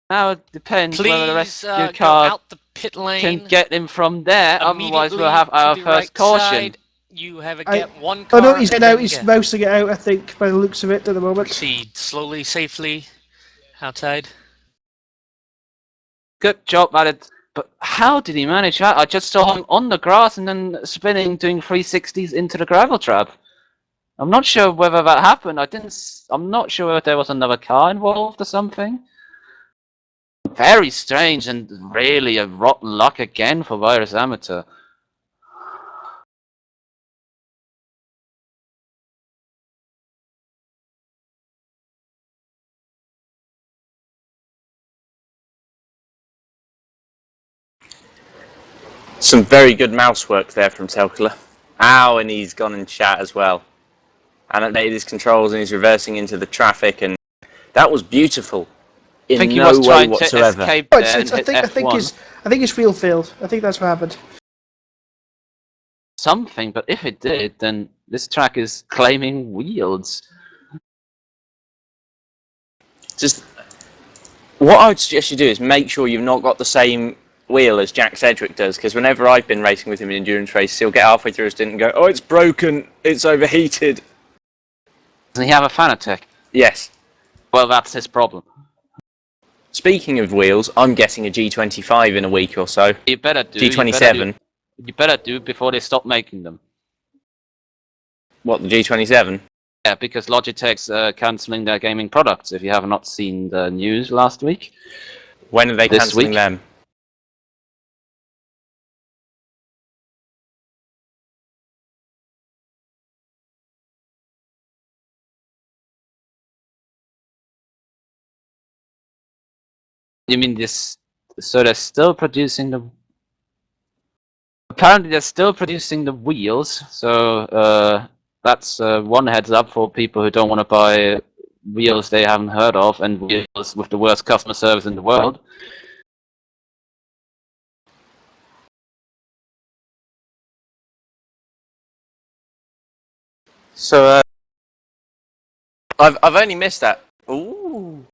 Now it depends Please whether the rescue go car out the pit lane. can get him from there. Otherwise, we'll have to our the first right caution. side. You have a get one car. Oh no, he's getting and out. then He's mousing it out, I think, by the looks of it at the moment. proceed slowly, safely outside. Good job at it. But how did he manage that? I just saw him on the grass and then spinning, doing 360s into the gravel trap. I'm not sure whether that happened. I'm not sure whether there was another car involved or something. Very strange and really a rotten luck again for Virus Amateur. Some very good mouse work there from Telkula. Ow, and he's gone in chat as well. And updated his controls and he's reversing into the traffic, and that was beautiful. I think In he no was way trying whatsoever. to escape Oh, there and hit F1. I think his wheel failed. I think that's what happened. Something, but if it did, then this track is claiming wheels. Just what I would suggest you do is make sure you've not got the same wheel as Jack Sedgwick does, because whenever I've been racing with him in endurance races, he'll get halfway through a stint and go, "Oh, it's broken, it's overheated." Does he have a Fanatec? Yes. Well, that's his problem. Speaking of wheels, I'm getting a G25 in a week or so. You better do. G27. You better do before they stop making them. What, the G27? Yeah, because Logitech's cancelling their gaming products, if you have not seen the news last week. When are they This cancelling week? them? You mean this? So they're still producing the. Apparently, they're still producing the wheels. So that's one heads up for people who don't want to buy wheels they haven't heard of and wheels with the worst customer service in the world. So, I've only missed that. Ooh.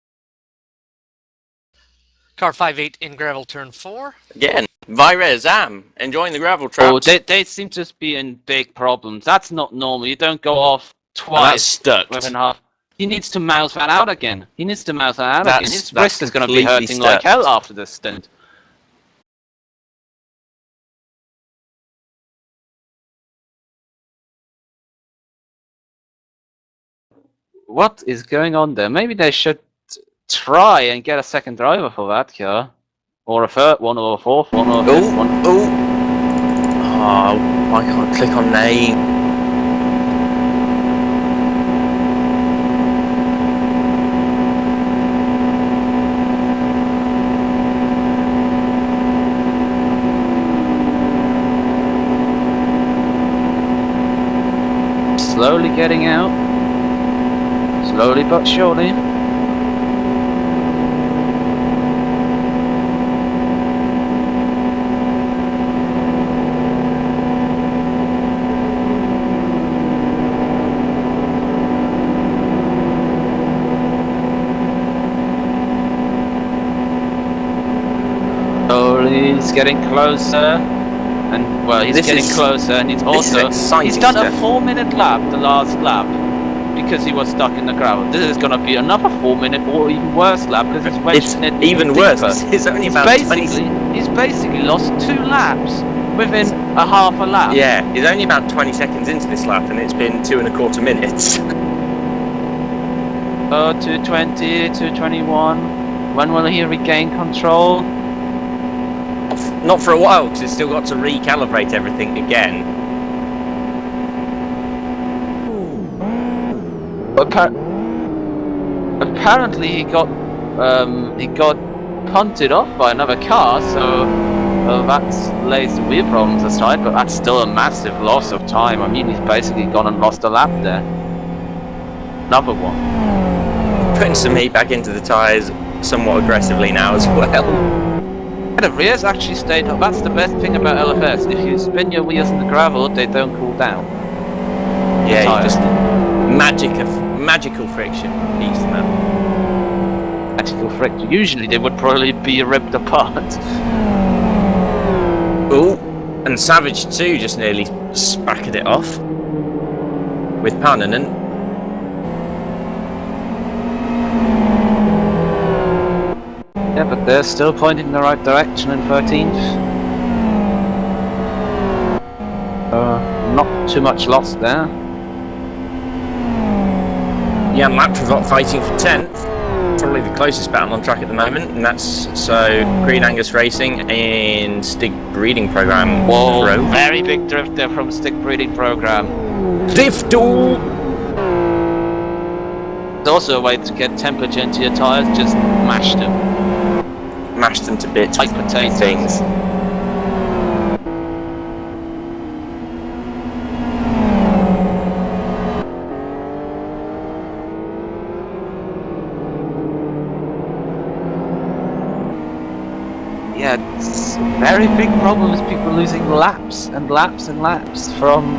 Car 5-8 in gravel turn 4. Again, Virez Am, enjoying the gravel traps. Oh, they seem to be in big problems. That's not normal. You don't go off And that's twice stuck. within half. He needs to mouse that out again. He needs to mouse that out That's- again. His that's wrist is going to be completely hurting like stuck. hell after this stint. What is going on there? Maybe they should try and get a second driver for that car. Or a third one, or a fourth one, or a fifth one. Ooh. Oh, I can't click on name. Slowly getting out. Slowly but surely. Slowly, he's getting closer. And, well, he's getting closer, and he's also... He's done a 4-minute lap, the last lap, because he was stuck in the gravel. This is going to be another 4-minute or even worse lap, because it's wedging it even worse. It's only about 20... He's basically lost 2 laps within a half a lap. Yeah, he's only about 20 seconds into this lap, and it's been 2.25 minutes. Oh, 220, 221. When will he regain control? Not for a while, because he's still got to recalibrate everything again. Apparently he got punted off by another car, so that lays the wheel problems aside, but that's still a massive loss of time. I mean, he's basically gone and lost a lap there. Another one. Putting some heat back into the tyres somewhat aggressively now as well. The rears actually stayed up. That's the best thing about LFS. If you spin your wheels in the gravel, they don't cool down. Yeah, you just magical friction. Easy, man. Magical friction. Usually they would probably be ripped apart. Ooh, and Savage 2 just nearly spacked it off with Pannanen. Yeah, but they're still pointing in the right direction in 13th. Not too much loss there. Jan Laprovot fighting for 10th. Probably the closest battle on track at the moment, and that's so Green Angus Racing and Stig Breeding Program. Whoa, very big drift there from Stick Breeding Program. Drifto! It's also a way to get temperature into your tyres, just mash them. Mash them to bits Like with potatoes. things. Yeah, it's very big problem is people losing laps and laps and laps from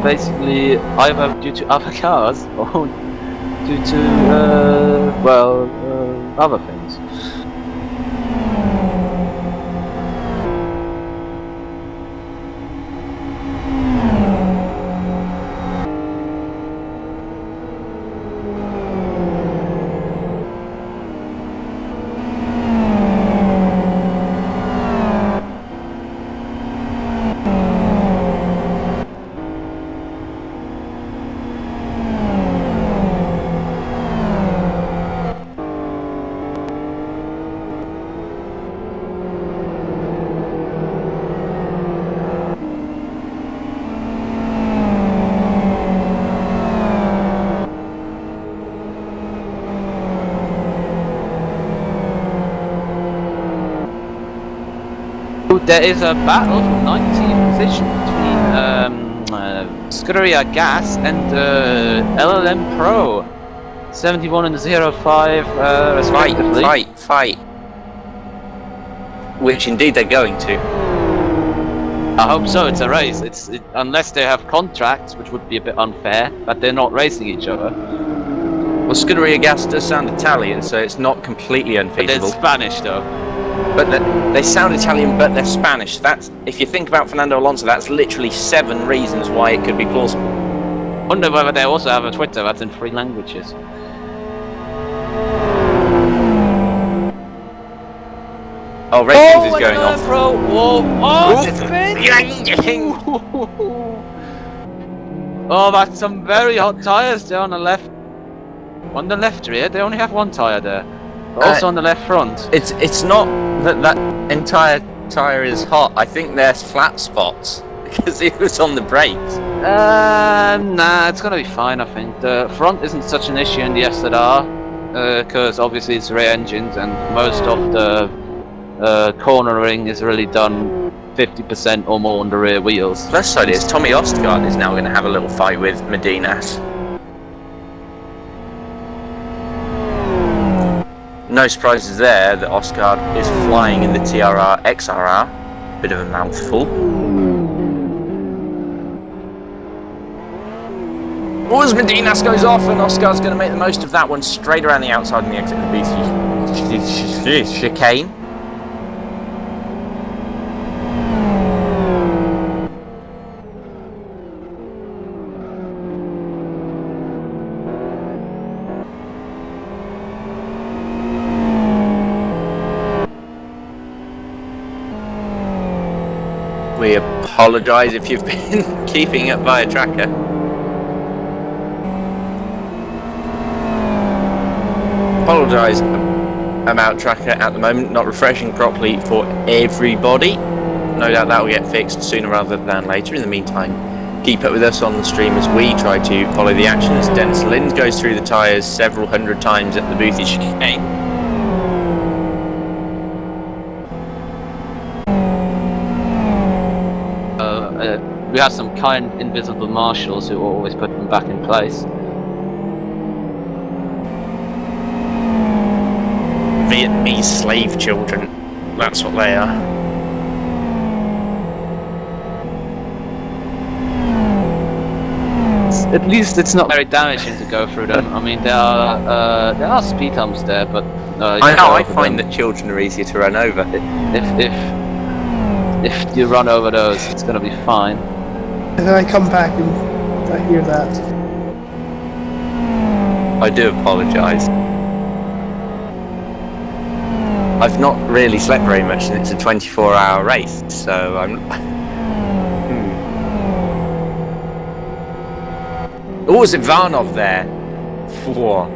basically either due to other cars or due to other things. There is a battle for 19th position between Scuderia Gas and LLM Pro. 71 and 05 respectively. Fight. Which indeed they're going to. I hope so, it's a race. Unless they have contracts, which would be a bit unfair, but they're not racing each other. Well, Scuderia Gas does sound Italian, so it's not completely But unfeasible. they're Spanish though. But they sound Italian, but they're Spanish. That's, if you think about Fernando Alonso, that's literally 7 reasons why it could be plausible. Wonder whether they also have a Twitter that's in 3 languages. Oh, Racings is going off. Pro. Whoa! Oh, Ooh. it's been. Oh, that's some very hot tyres there on the left. On the left rear, they only have 1 tyre there. But also on the left front. It's not that entire tyre is hot. I think there's flat spots because it was on the brakes. Nah, it's gonna be fine. I think the front isn't such an issue in the SZR because obviously it's rear engines and most of the cornering is really done 50% or more on the rear wheels. Plus side is Tommy Ostgaard is now going to have a little fight with Medinas. No surprises there that Ostgaard is flying in the TRR XRR. Bit of a mouthful. As Medinas goes off and Ostgaard's going to make the most of that one straight around the outside and the exit of the BC chicane. We apologise if you've been keeping up via tracker. Apologise about tracker at the moment, not refreshing properly for everybody. No doubt that will get fixed sooner rather than later. In the meantime, keep up with us on the stream as we try to follow the action as Dennis Lind goes through the tyres several hundred times at the Boothie chicane. We have some kind invisible marshals who always put them back in place. Vietnamese slave children. That's what they are. At least it's not very damaging to go through them. I mean, there are speed humps there, but I know. I find that children are easier to run over. If you run over those, it's gonna be fine. And then I come back and I hear that. I do apologise. I've not really slept very much and it's a 24-hour race, so I'm... Oh, is it Varnov there? for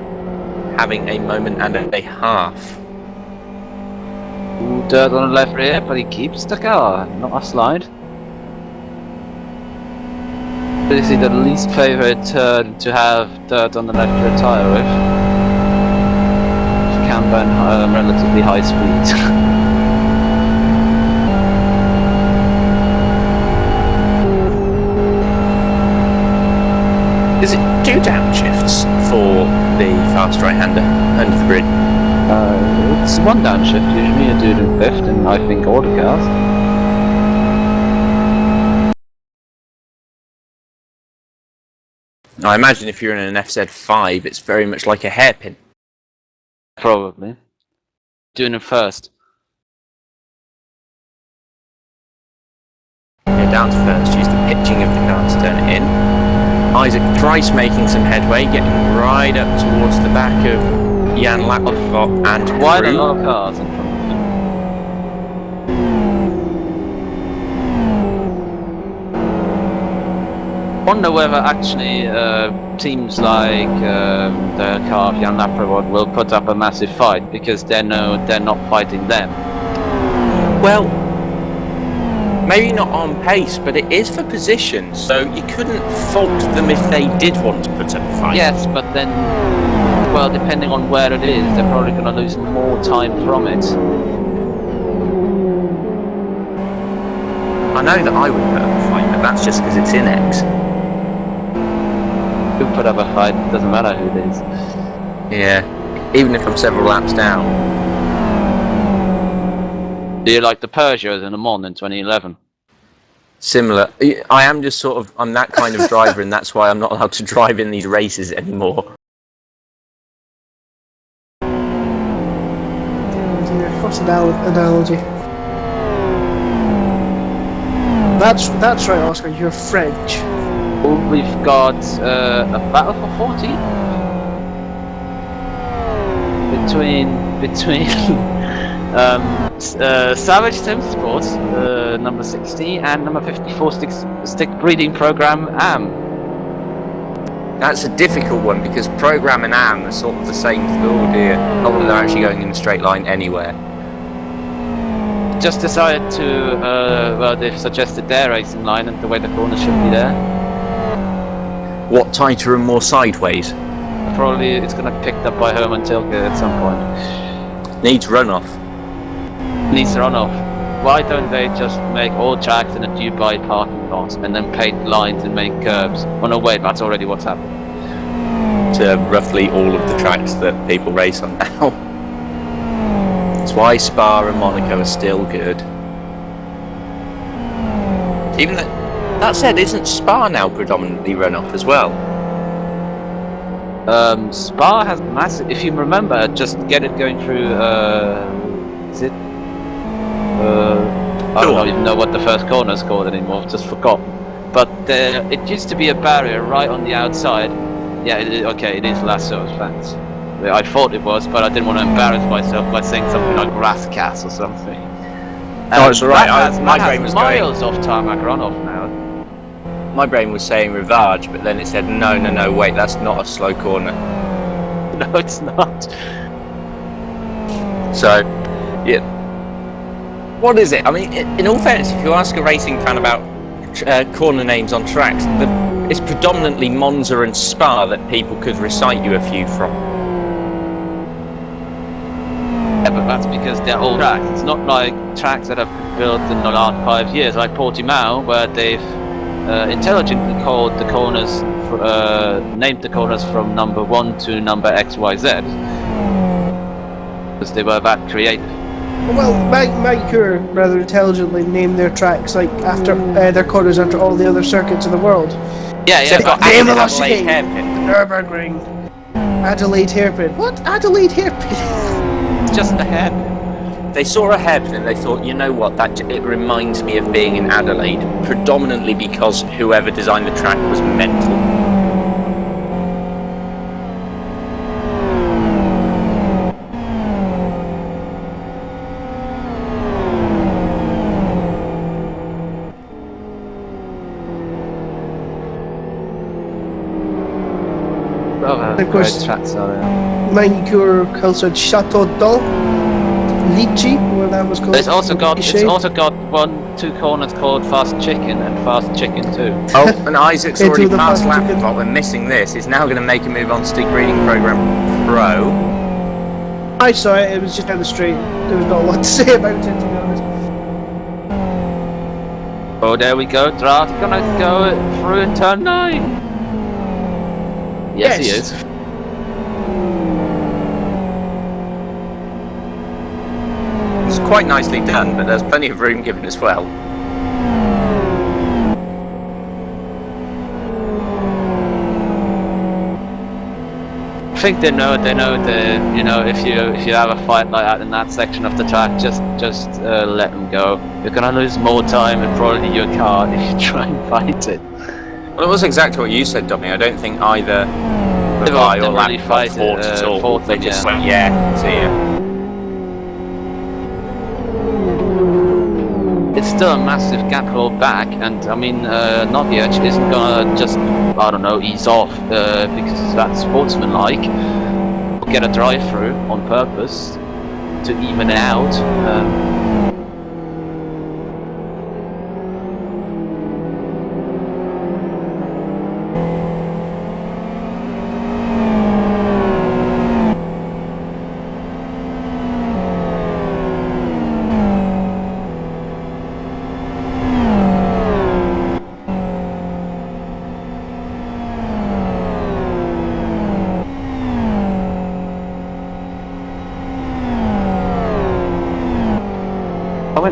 having a moment and a half. Ooh, dirt on the left rear, but he keeps the car, not a slide. This is the least favourite turn to have dirt on the left rear tyre with. If you can burn relatively high speeds. Is it 2 downshifts for the fast right-hander under the bridge? It's 1 downshift, usually you do it in 5th and I think all the cars. I imagine if you're in an FZ5, it's very much like a hairpin. Probably. Doing it first. Yeah, down to first, use the pitching of the car to turn it in. Isaac Price making some headway, getting right up towards the back of Jan Lapperot and Quite a Prix. lot of cars in front of him. Wonder whether actually teams like the car of Jan Lapperot will put up a massive fight because they know they're not fighting them. Well, maybe not on pace, but it is for position, so you couldn't fault them if they did want to put up a fight. Yes, but then, well, depending on where it is, they're probably going to lose more time from it. I know that I would put up a fight, but that's just because it's in X. Who put up a fight, doesn't matter who it is. Yeah, even if I'm several laps down. Do you like the Peugeots in Le Mans in 2011? Similar. I am just sort of, I'm that kind of driver, and that's why I'm not allowed to drive in these races anymore. What's analogy? That's right, Oscar. You're French. Oh, we've got a battle for 40 between Savage Sim Sports, number 60, and number 54 stick breeding program AM. That's a difficult one because program and AM are sort of the same. Oh dear, not that they're actually going in a straight line anywhere. Just decided to, well, they've suggested their racing line and the way the corners should be there. What, tighter and more sideways? Probably it's going to be picked up by Herman Tilke at some point. Needs runoff. Needs runoff. Why don't they just make all tracks in a Dubai parking lot and then paint lines and make curbs? Oh no, wait, that's already what's happened. To roughly all of the tracks that people race on now. That's why Spa and Monaco are still good. Even that said, isn't Spa now predominantly runoff as well? Spa has massive. If you remember, just get it going through. Is it? I don't even know what the first corner is called anymore. I've just forgot. But it used to be a barrier right on the outside. Yeah, okay, it is Lasso's fans. I thought it was, but I didn't want to embarrass myself by saying something like Rathcast or something. No, it's alright. My That brain has was going. miles off tarmac runoff now. My brain was saying Rivage, but then it said no, wait, that's not a slow corner. No, it's not. So, yeah. What is it? I mean, in all fairness, if you ask a racing fan about corner names on tracks, it's predominantly Monza and Spa that people could recite you a few from. Yeah, but that's because they're old tracks. It's not like tracks that have been built in the last 5 years, like Portimao, where they've intelligently called the corners, named the corners from number 1 to number XYZ, because they were that creative. Well, Magicure rather intelligently named their tracks like after their corners after all the other circuits in the world. Yeah, So yeah. they've got Name of Adelaide King, hairpin. Nürburgring, Adelaide hairpin. What? Adelaide hairpin? It's just a hair. They saw a hairpin and they thought, you know what, it reminds me of being in Adelaide, predominantly because whoever designed the track was mental. Of Of course, great tracks are there. Manicure Cultured Chateau d'Eau, Lychee, where that was called. It's also got Lychee. two corners called Fast Chicken and Fast Chicken 2. Oh, and Isaac's Into already the passed fast lap chicken. spot. We're missing this. He's now going to make a move on to the breeding program Pro. I saw it, it was just down the street. There was not a lot to say about it, to be honest. Oh, there we go. Draft gonna go through in turn 9. Yes, he Yes. is. It's quite nicely done, but there's plenty of room given as well. I think they know the, you know, if you have a fight like that in that section of the track, just let them go. You're gonna lose more time and probably your car if you try and fight it. Well, it was exactly what you said, Dominik. I don't think either They've Levi or already Lap fight fought at all. fought They them, just yeah. went, yeah, see ya. It's still a massive gap roll back, and I mean, Nogic isn't gonna just, I don't know, ease off because that's sportsmanlike, or get a drive through on purpose to even it out.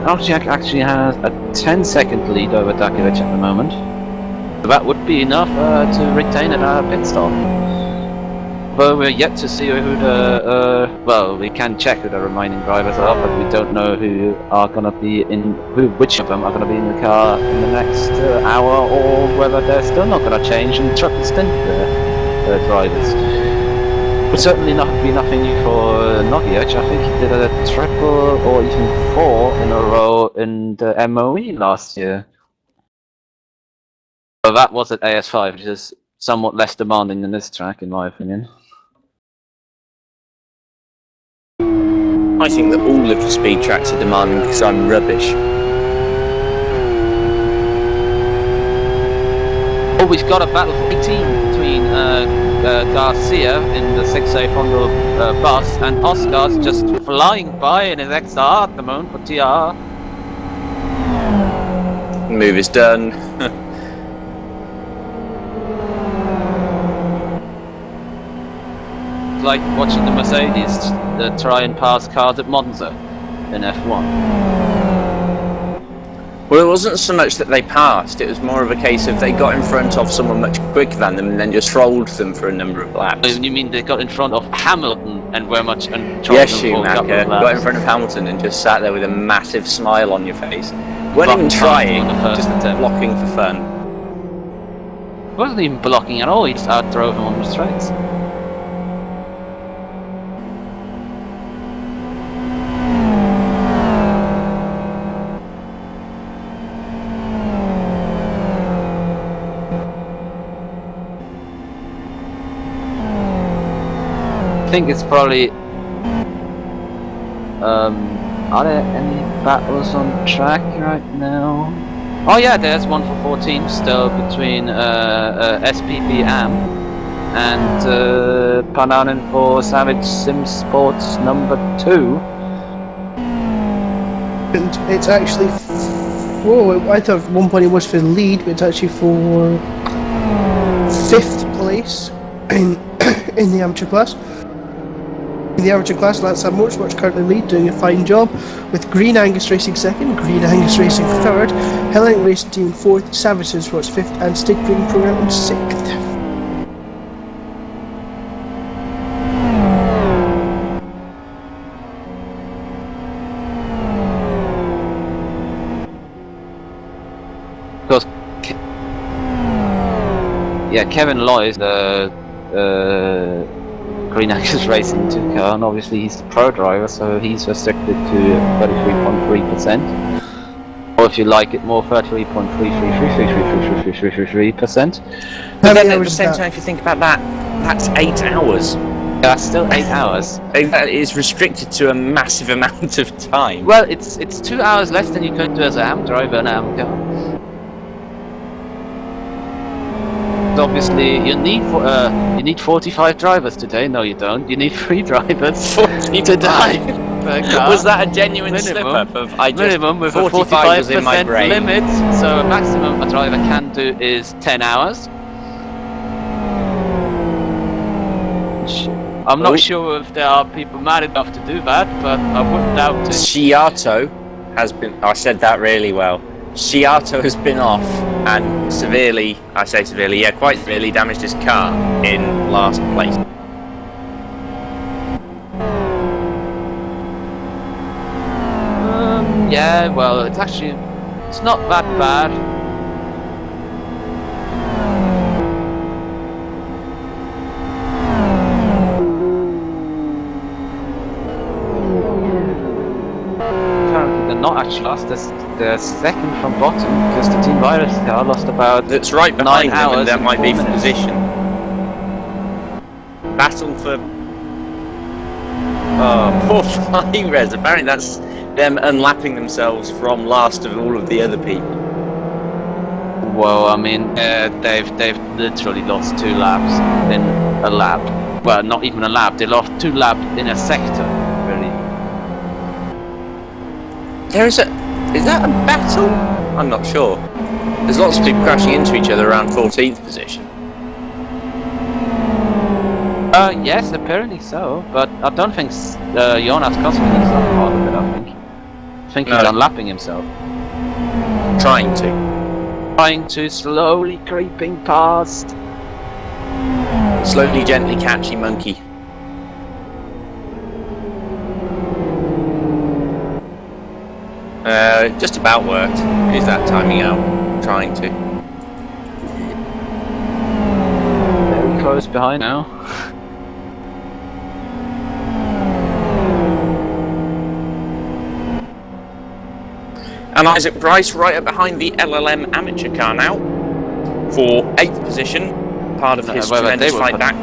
Archiak actually has a 10-second lead over Dakovic at the moment. So that would be enough to retain at our pit stop. Though we're yet to see who the well, we can check who the remaining drivers are, but we don't know who are going to be in which of them are going to be in the car in the next hour, or whether they're still not going to change and triple stint the drivers. Would certainly not be nothing new for Nogic. I think he did a triple or even 4 in a row in the MOE last year. But that was at AS5, which is somewhat less demanding than this track, in my opinion. I think that all of the speed tracks are demanding because I'm rubbish. Oh, we've got a battle for 18 between Garcia in the 6A Fondo bus and Oscar's just flying by in his XR at the moment for TR. Move is done. It's like watching the Mercedes try and pass cars at Monza in F1. Well, it wasn't so much that they passed, it was more of a case of they got in front of someone much quicker than them and then just trolled them for a number of laps. You mean they got in front of Hamilton and were much and Yes, Schumacher got in front of Hamilton and just sat there with a massive smile on your face. Weren't even trying, just blocking for fun. He wasn't even blocking at all, he just outdrove him on the straights. I think it's probably are there any battles on track right now? Oh yeah, there's one for 14 still between SPP AM and Pananen for Savage Sim Sports number 2. And it's actually I thought at one point it was for the lead, but it's actually for 5th place in the amateur class. In the amateur class, Lance Motorsports currently lead, doing a fine job, with Green Angus Racing 2nd, Green Angus Racing 3rd, Hellenic Racing Team 4th, Savage Sports 5th, and Stick Breeding Program in 6th. Because yeah, Kevin Loy is the Green Angus Racing 2 car, and obviously he's the pro driver, so he's restricted to 33.3%. Or if you like it more, 33.3333333%. But then at the same time, if you think about that, That's 8 hours. That's still 8 hours. That is restricted to a massive amount of time. Well, it's 2 hours less than you could do as a AM driver in an AM car. So obviously, you need 45 drivers today. No, you don't. You need 3 drivers today. Was that a genuine Minimum. slip-up of I just... Minimum with 45 a 45% was in my brain. limit, so a maximum a driver can do is 10 hours. I'm not sure if there are people mad enough to do that, but I wouldn't doubt it. Kyoto has been... I said that really well. Kyoto has been off and severely, I say severely, yeah, quite severely damaged his car in last place. Yeah, well, it's not that bad. Apparently they're not actually lost, they're second from bottom, because the Team Virus car lost about That's right 9 behind them, hours and that and might 4 be for minutes. position. Battle for... Oh, poor Flying Res. Apparently that's them unlapping themselves from last of all of the other people. Well, I mean, they've literally lost 2 laps in a lap. Well, not even a lap. They lost 2 laps in a sector, really. Is that a battle? I'm not sure. There's lots of people crashing into each other around 14th position. Yes, apparently so. But I don't think Jonas Kosmin is that part of it. I think he's unlapping himself, Trying to. trying to slowly creeping past. Slowly, gently, catchy monkey. Just about worked. Is that timing out? Trying to. Very close behind now. And Isaac Bryce right up behind the LLM amateur car now for 8th position. Part of his tremendous fight back.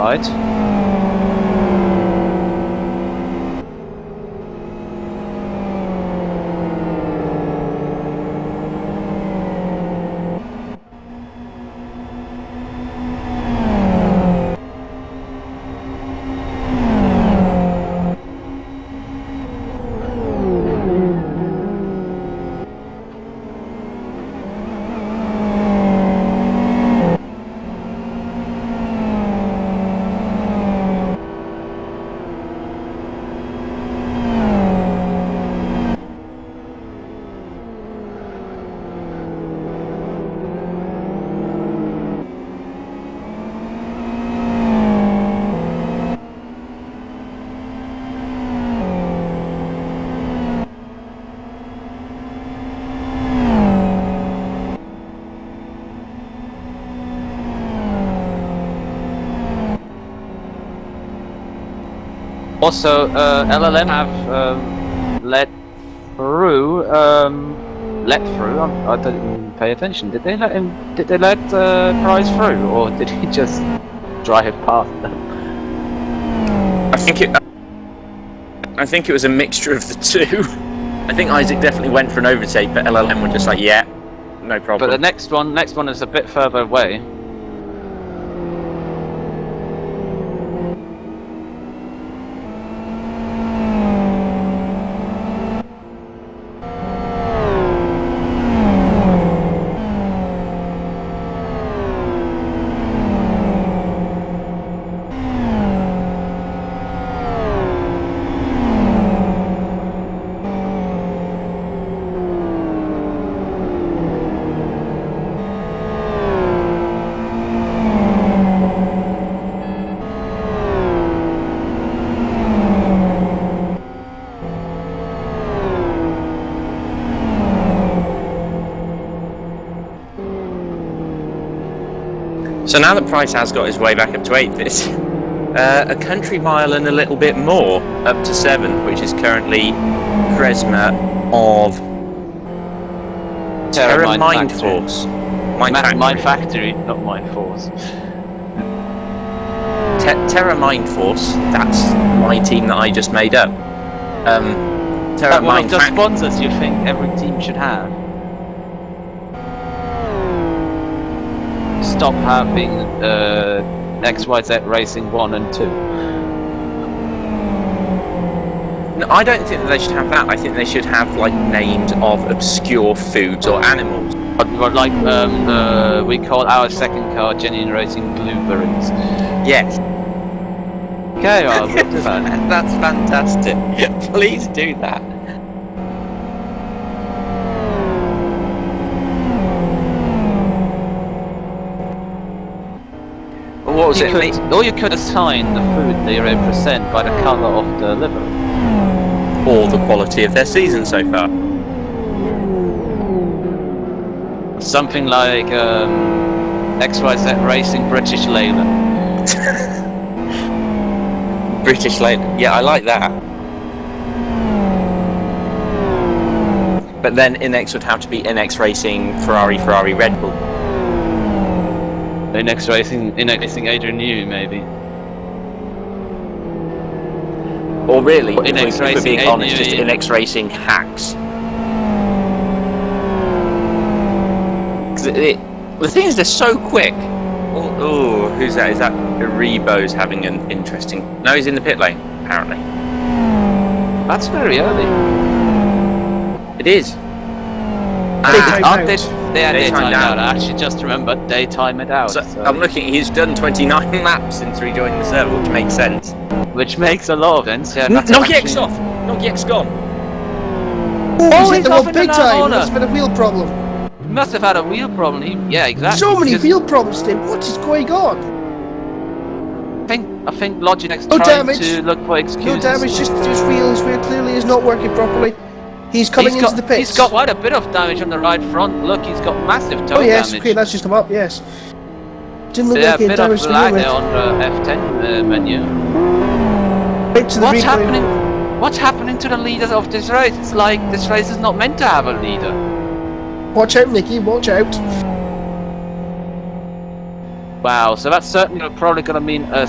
Also, LLM have let through. I didn't pay attention. Did they let him? Did they let Price through, or did he just drive past them? I think it was a mixture of the two. I think Isaac definitely went for an overtake, but LLM were just like, yeah, no problem. But the next one is a bit further away. So now that Price has got his way back up to 8th, it's a country mile and a little bit more up to 7th, which is currently Kresma of Terra Mind Force. Mind Factory, not Mind Force. Terra Mind Force. That's my team that I just made up. Terra That one Mind of the Fac- sponsors you think every team should have. Stop having XYZ Racing 1 and 2. No, I don't think that they should have that. I think they should have like names of obscure foods or animals. But like we call our second car Genuine Racing Blueberries. Yes. Okay, well, we'll do that. That's fantastic. Please do that. What was it? Or you could assign the food they represent by the colour of the livery. Or the quality of their season so far. Something like XYZ Racing British Leyland. British Leyland. Yeah, I like that. But then NX would have to be NX Racing Ferrari Red Bull. NX Racing Adrian Newey, maybe. Or really, Or if NX we're Racing being honest, just Newey. NX Racing Hacks. The thing is, they're so quick. Oh, who's that? Is that Rebo's having an interesting... No, he's in the pit lane, apparently. That's very early. It is. Daytime out. They are Daytime daytime out. out. I actually just remembered they time it out. So, so- I'm looking, he's done 29 laps since rejoining the server, which makes sense. Which makes a lot of sense. Yeah, Knock that's X actually- off! Knock X gone! Oh, he's he's hit the off wall in big the time. corner. Must have been a wheel problem. He must have had a wheel problem. Yeah, exactly. So many Because wheel problems, Tim. What is going on? I think Logitech's No trying damage. to look for excuses. No damage, just his wheel. His wheel clearly is not working properly. He's coming into the pits. He's got quite a bit of damage on the right front. Look, he's got massive toe Oh yes, damage. okay, that's just come up. Yes. Didn't look Yeah, like a he had bit of damage to lag begin there with. on the F10 menu. Right to the What's replay. happening? What's happening to the leaders of this race? It's like this race is not meant to have a leader. Watch out, Nicky. Watch out. Wow, so that's certainly probably going to mean a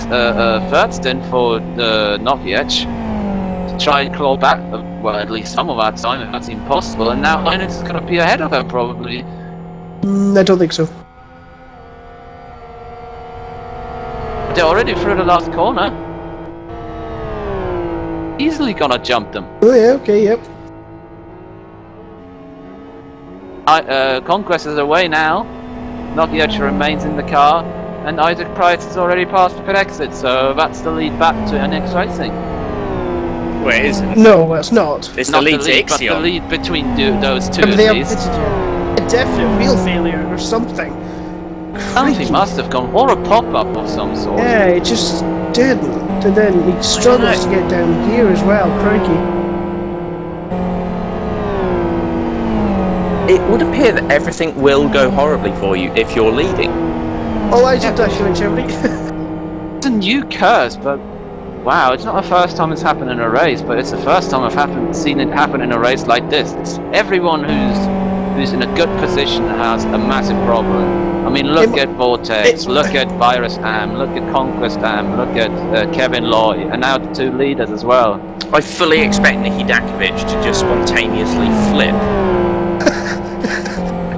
third stint for Nokiech to try and claw back, well, at least some of our time, if that's impossible. And now Linux is going to be ahead of him, probably. I don't think so. They're already through the last corner. Easily going to jump them. Oh yeah, okay, yep. Conquest is away now. Nokiech remains in the car. And Isaac Price has already passed the pit exit, so that's the lead back to NX Racing. Wait, isn't? No, it's not. It's Not the lead to but the Ixion. lead between those two But at they are least. pitted yet. A definite wheel failure or something. Something Crikey. must have gone, or a pop-up of some sort. Yeah, it just didn't. And then he struggles to get down gear as well. Crikey. It would appear that everything will go horribly for you if you're leading. Oh, Isaac Dashevich, everybody. It's a new curse, but wow, it's not the first time it's happened in a race, but it's the first time I've seen it happen in a race like this. It's everyone who's in a good position has a massive problem. I mean, look at Vortex, look at Virus Am, look at Conquest Am, look at Kevin Loy, and now the two leaders as well. I fully expect Niki Dakovic to just spontaneously flip.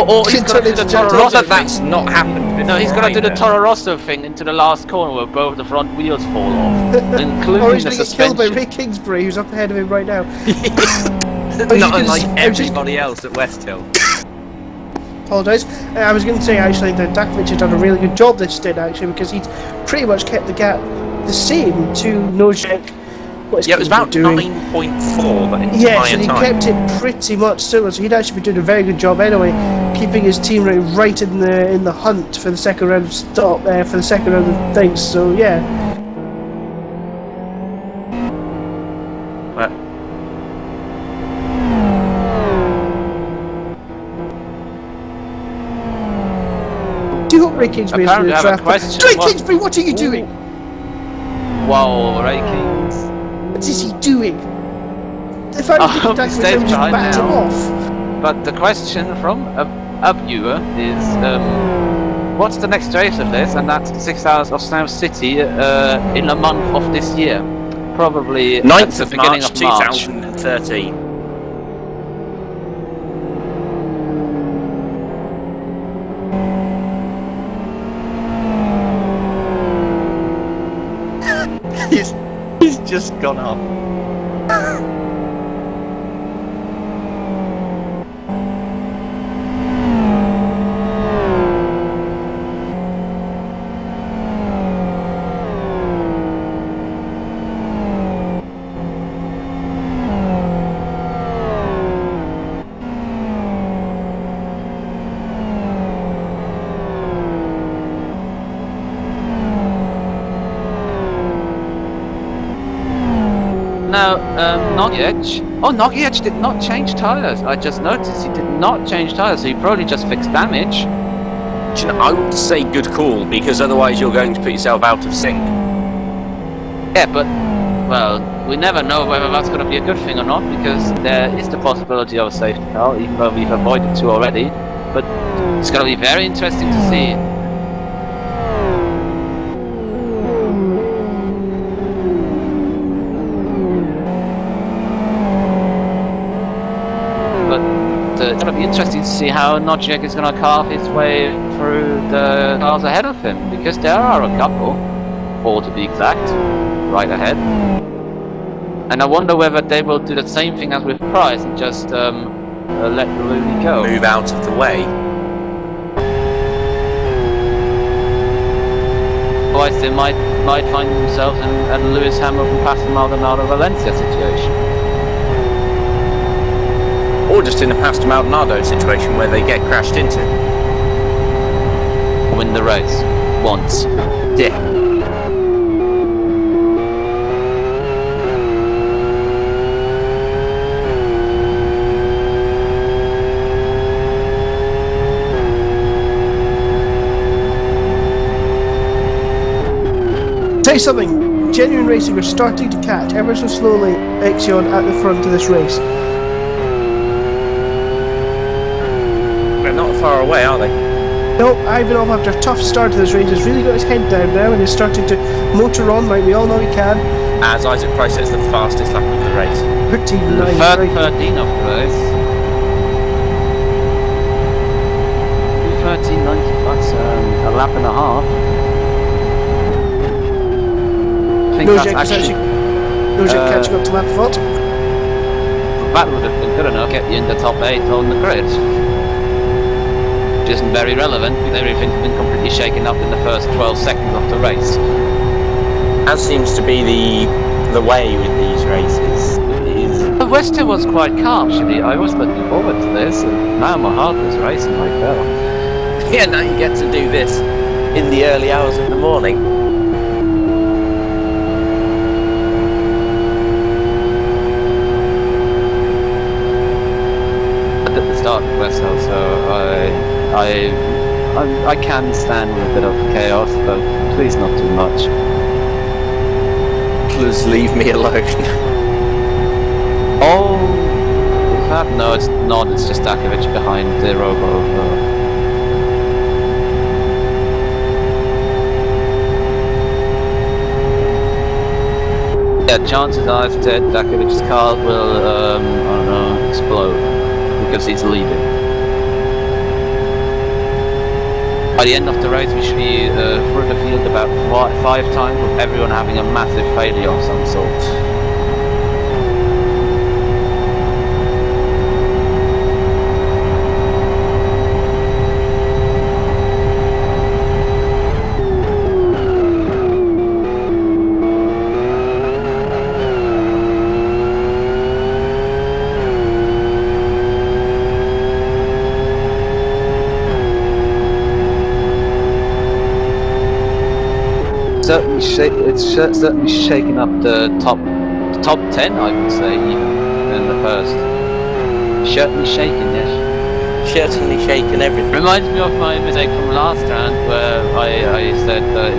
Or he's got to do the Toro Not Rosso that that's not happened before. No, he's got to do the either. Toro Rosso thing into the last corner where both the front wheels fall off, including Or he's the going to get killed by suspension. Ray Kingsbury, who's up ahead of him right now. Not unlike everybody else at West Hill. Apologise. I was going to say actually that Dakovic has done a really good job this stint actually because he's pretty much kept the gap the same to Nojek. What is Yeah, it was about doing? 9.4 the entire Yes, and he time. kept it pretty much similar, so he'd actually be doing a very good job anyway, keeping his team right in the hunt for the second round of for the second round of things. So yeah, But do you hope Ray Kingsbury is in Apparently the I have a draft? question. Ray What- Kingsbury, what are you doing? Wow, Ray Kings. What is he doing? If I I was hope he Dakovic, I stays would just behind backed him now. off. But the question from a viewer is, what's the next race of this? And that's 6 hours of Snow City in a month of this year. Probably at 9th the of beginning March of March. 2013. He's just gone off. Now, Nogic. Oh, Nogic did not change tyres. I just noticed he did not change tyres, so he probably just fixed damage. Do you know, I would say good call, because otherwise you're going to put yourself out of sync. Yeah, but, well, we never know whether that's going to be a good thing or not, because there is the possibility of a safety car, even though we've avoided two already. But it's going to be very interesting to see. It's going to be interesting to see how Nogic is going to carve his way through the cars ahead of him, because there are a couple, 4 to be exact, right ahead. And I wonder whether they will do the same thing as with Prix and just let the Looney go. Move out of the way. Otherwise they might find themselves in Lewis Hamilton passing Maldonado Valencia situation. Or just in a Pastor Maldonado situation where they get crashed into. Win the race. Once. Yeah. Say something. Genuine Racing are starting to catch ever so slowly Exion at the front of this race. They're not far away, are they? No, Ivanov, after a tough start to this race, has really got his head down now and is starting to motor on like we all know he can. As Isaac Price sets the fastest lap of the race. 13.9. The third 13 of the race. 13.90, that's a lap and a half. I think Nozick that's actually... catching up to Lampfort. That would have been good enough to get you in the top 8 on the grid. Which isn't very relevant because everything's been completely shaken up in the first 12 seconds of the race. As seems to be the way with these races. The Western was quite calm actually. I was looking forward to this, and now my heart was racing like hell. Yeah, now you get to do this in the early hours of the morning. At the start of Western, so I can stand with a bit of chaos, but please not too much. Please leave me alone. Oh, is that? No, it's not. It's just Dakovic behind the Robo. Yeah, chances are if Dakovic's car will, I don't know, explode because he's leading. By the end of the race, we should be through the field about five times, with everyone having a massive failure of some sort. It's certainly shaking up the top 10, I would say, even in the first. Certainly shaking, yes. Certainly shaking everything. Reminds me of my mistake from last round, where I said the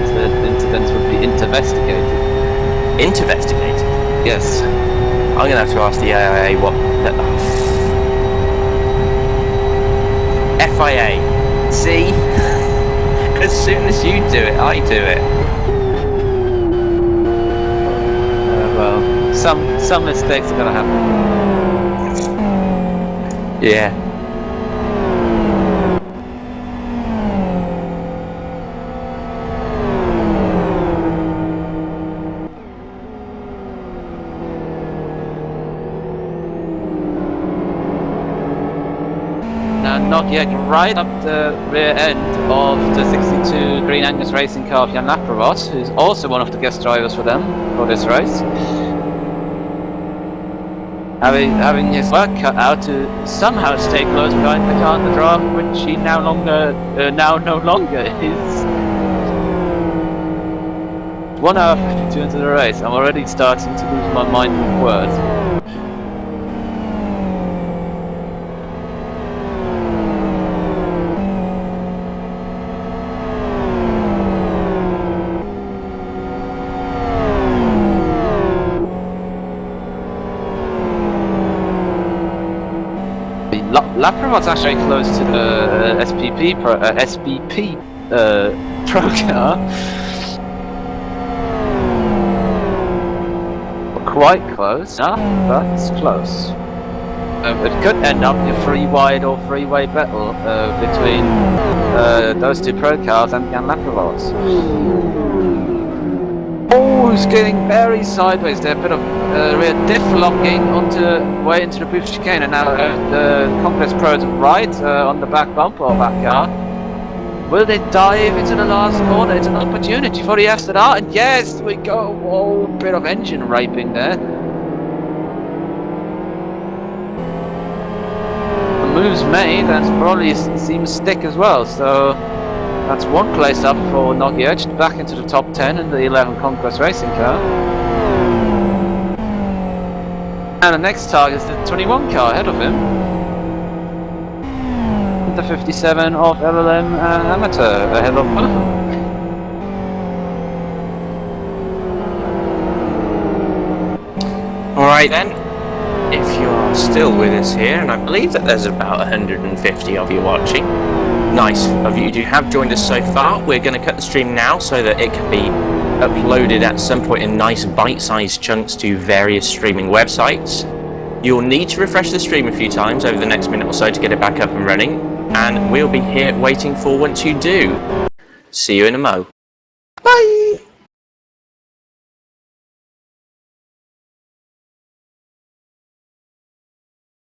incidents would be investigated. Investigated? Yes. I'm going to have to ask the AIA what... FIA. See? As soon as you do it, I do it. Well, some mistakes are gonna happen. Yeah. Now, not yet right up the rear end of the 62 Green Angus racing car of Jan Laprovos, who's also one of the guest drivers for them for this race. Having his work cut out to somehow stay close behind the car on the draft, which he now no longer is. 1 hour 52 into the race, I'm already starting to lose my mind with words. Laprovot's actually close to the SPP Pro car. Quite close, but it's close. It could end up a three-wide or three-way battle between those two pro cars and Jan Laprovot's. Oh, he's getting very sideways there. A bit of rear diff locking way into the booth chicane, and now the Conquest Pro's right on the back bumper of that car. Will they dive into the last corner? It's an opportunity for the Aston Martin. And yes, we go. Oh, bit of engine raping there. The moves made, and probably seems stick as well. So that's one place up for Nogic, back into the top 10 in the 11 Conquest Racing car. And the next target is the 21 car ahead of him. The 57 of LLM Amateur ahead of both. Alright then, if you are still with us here, and I believe that there's about 150 of you watching, nice of you who have joined us so far. We're going to cut the stream now so that it can be uploaded at some point in nice bite-sized chunks to various streaming websites. You'll need to refresh the stream a few times over the next minute or so to get it back up and running, and we'll be here waiting for once you do. See you in a mo. Bye!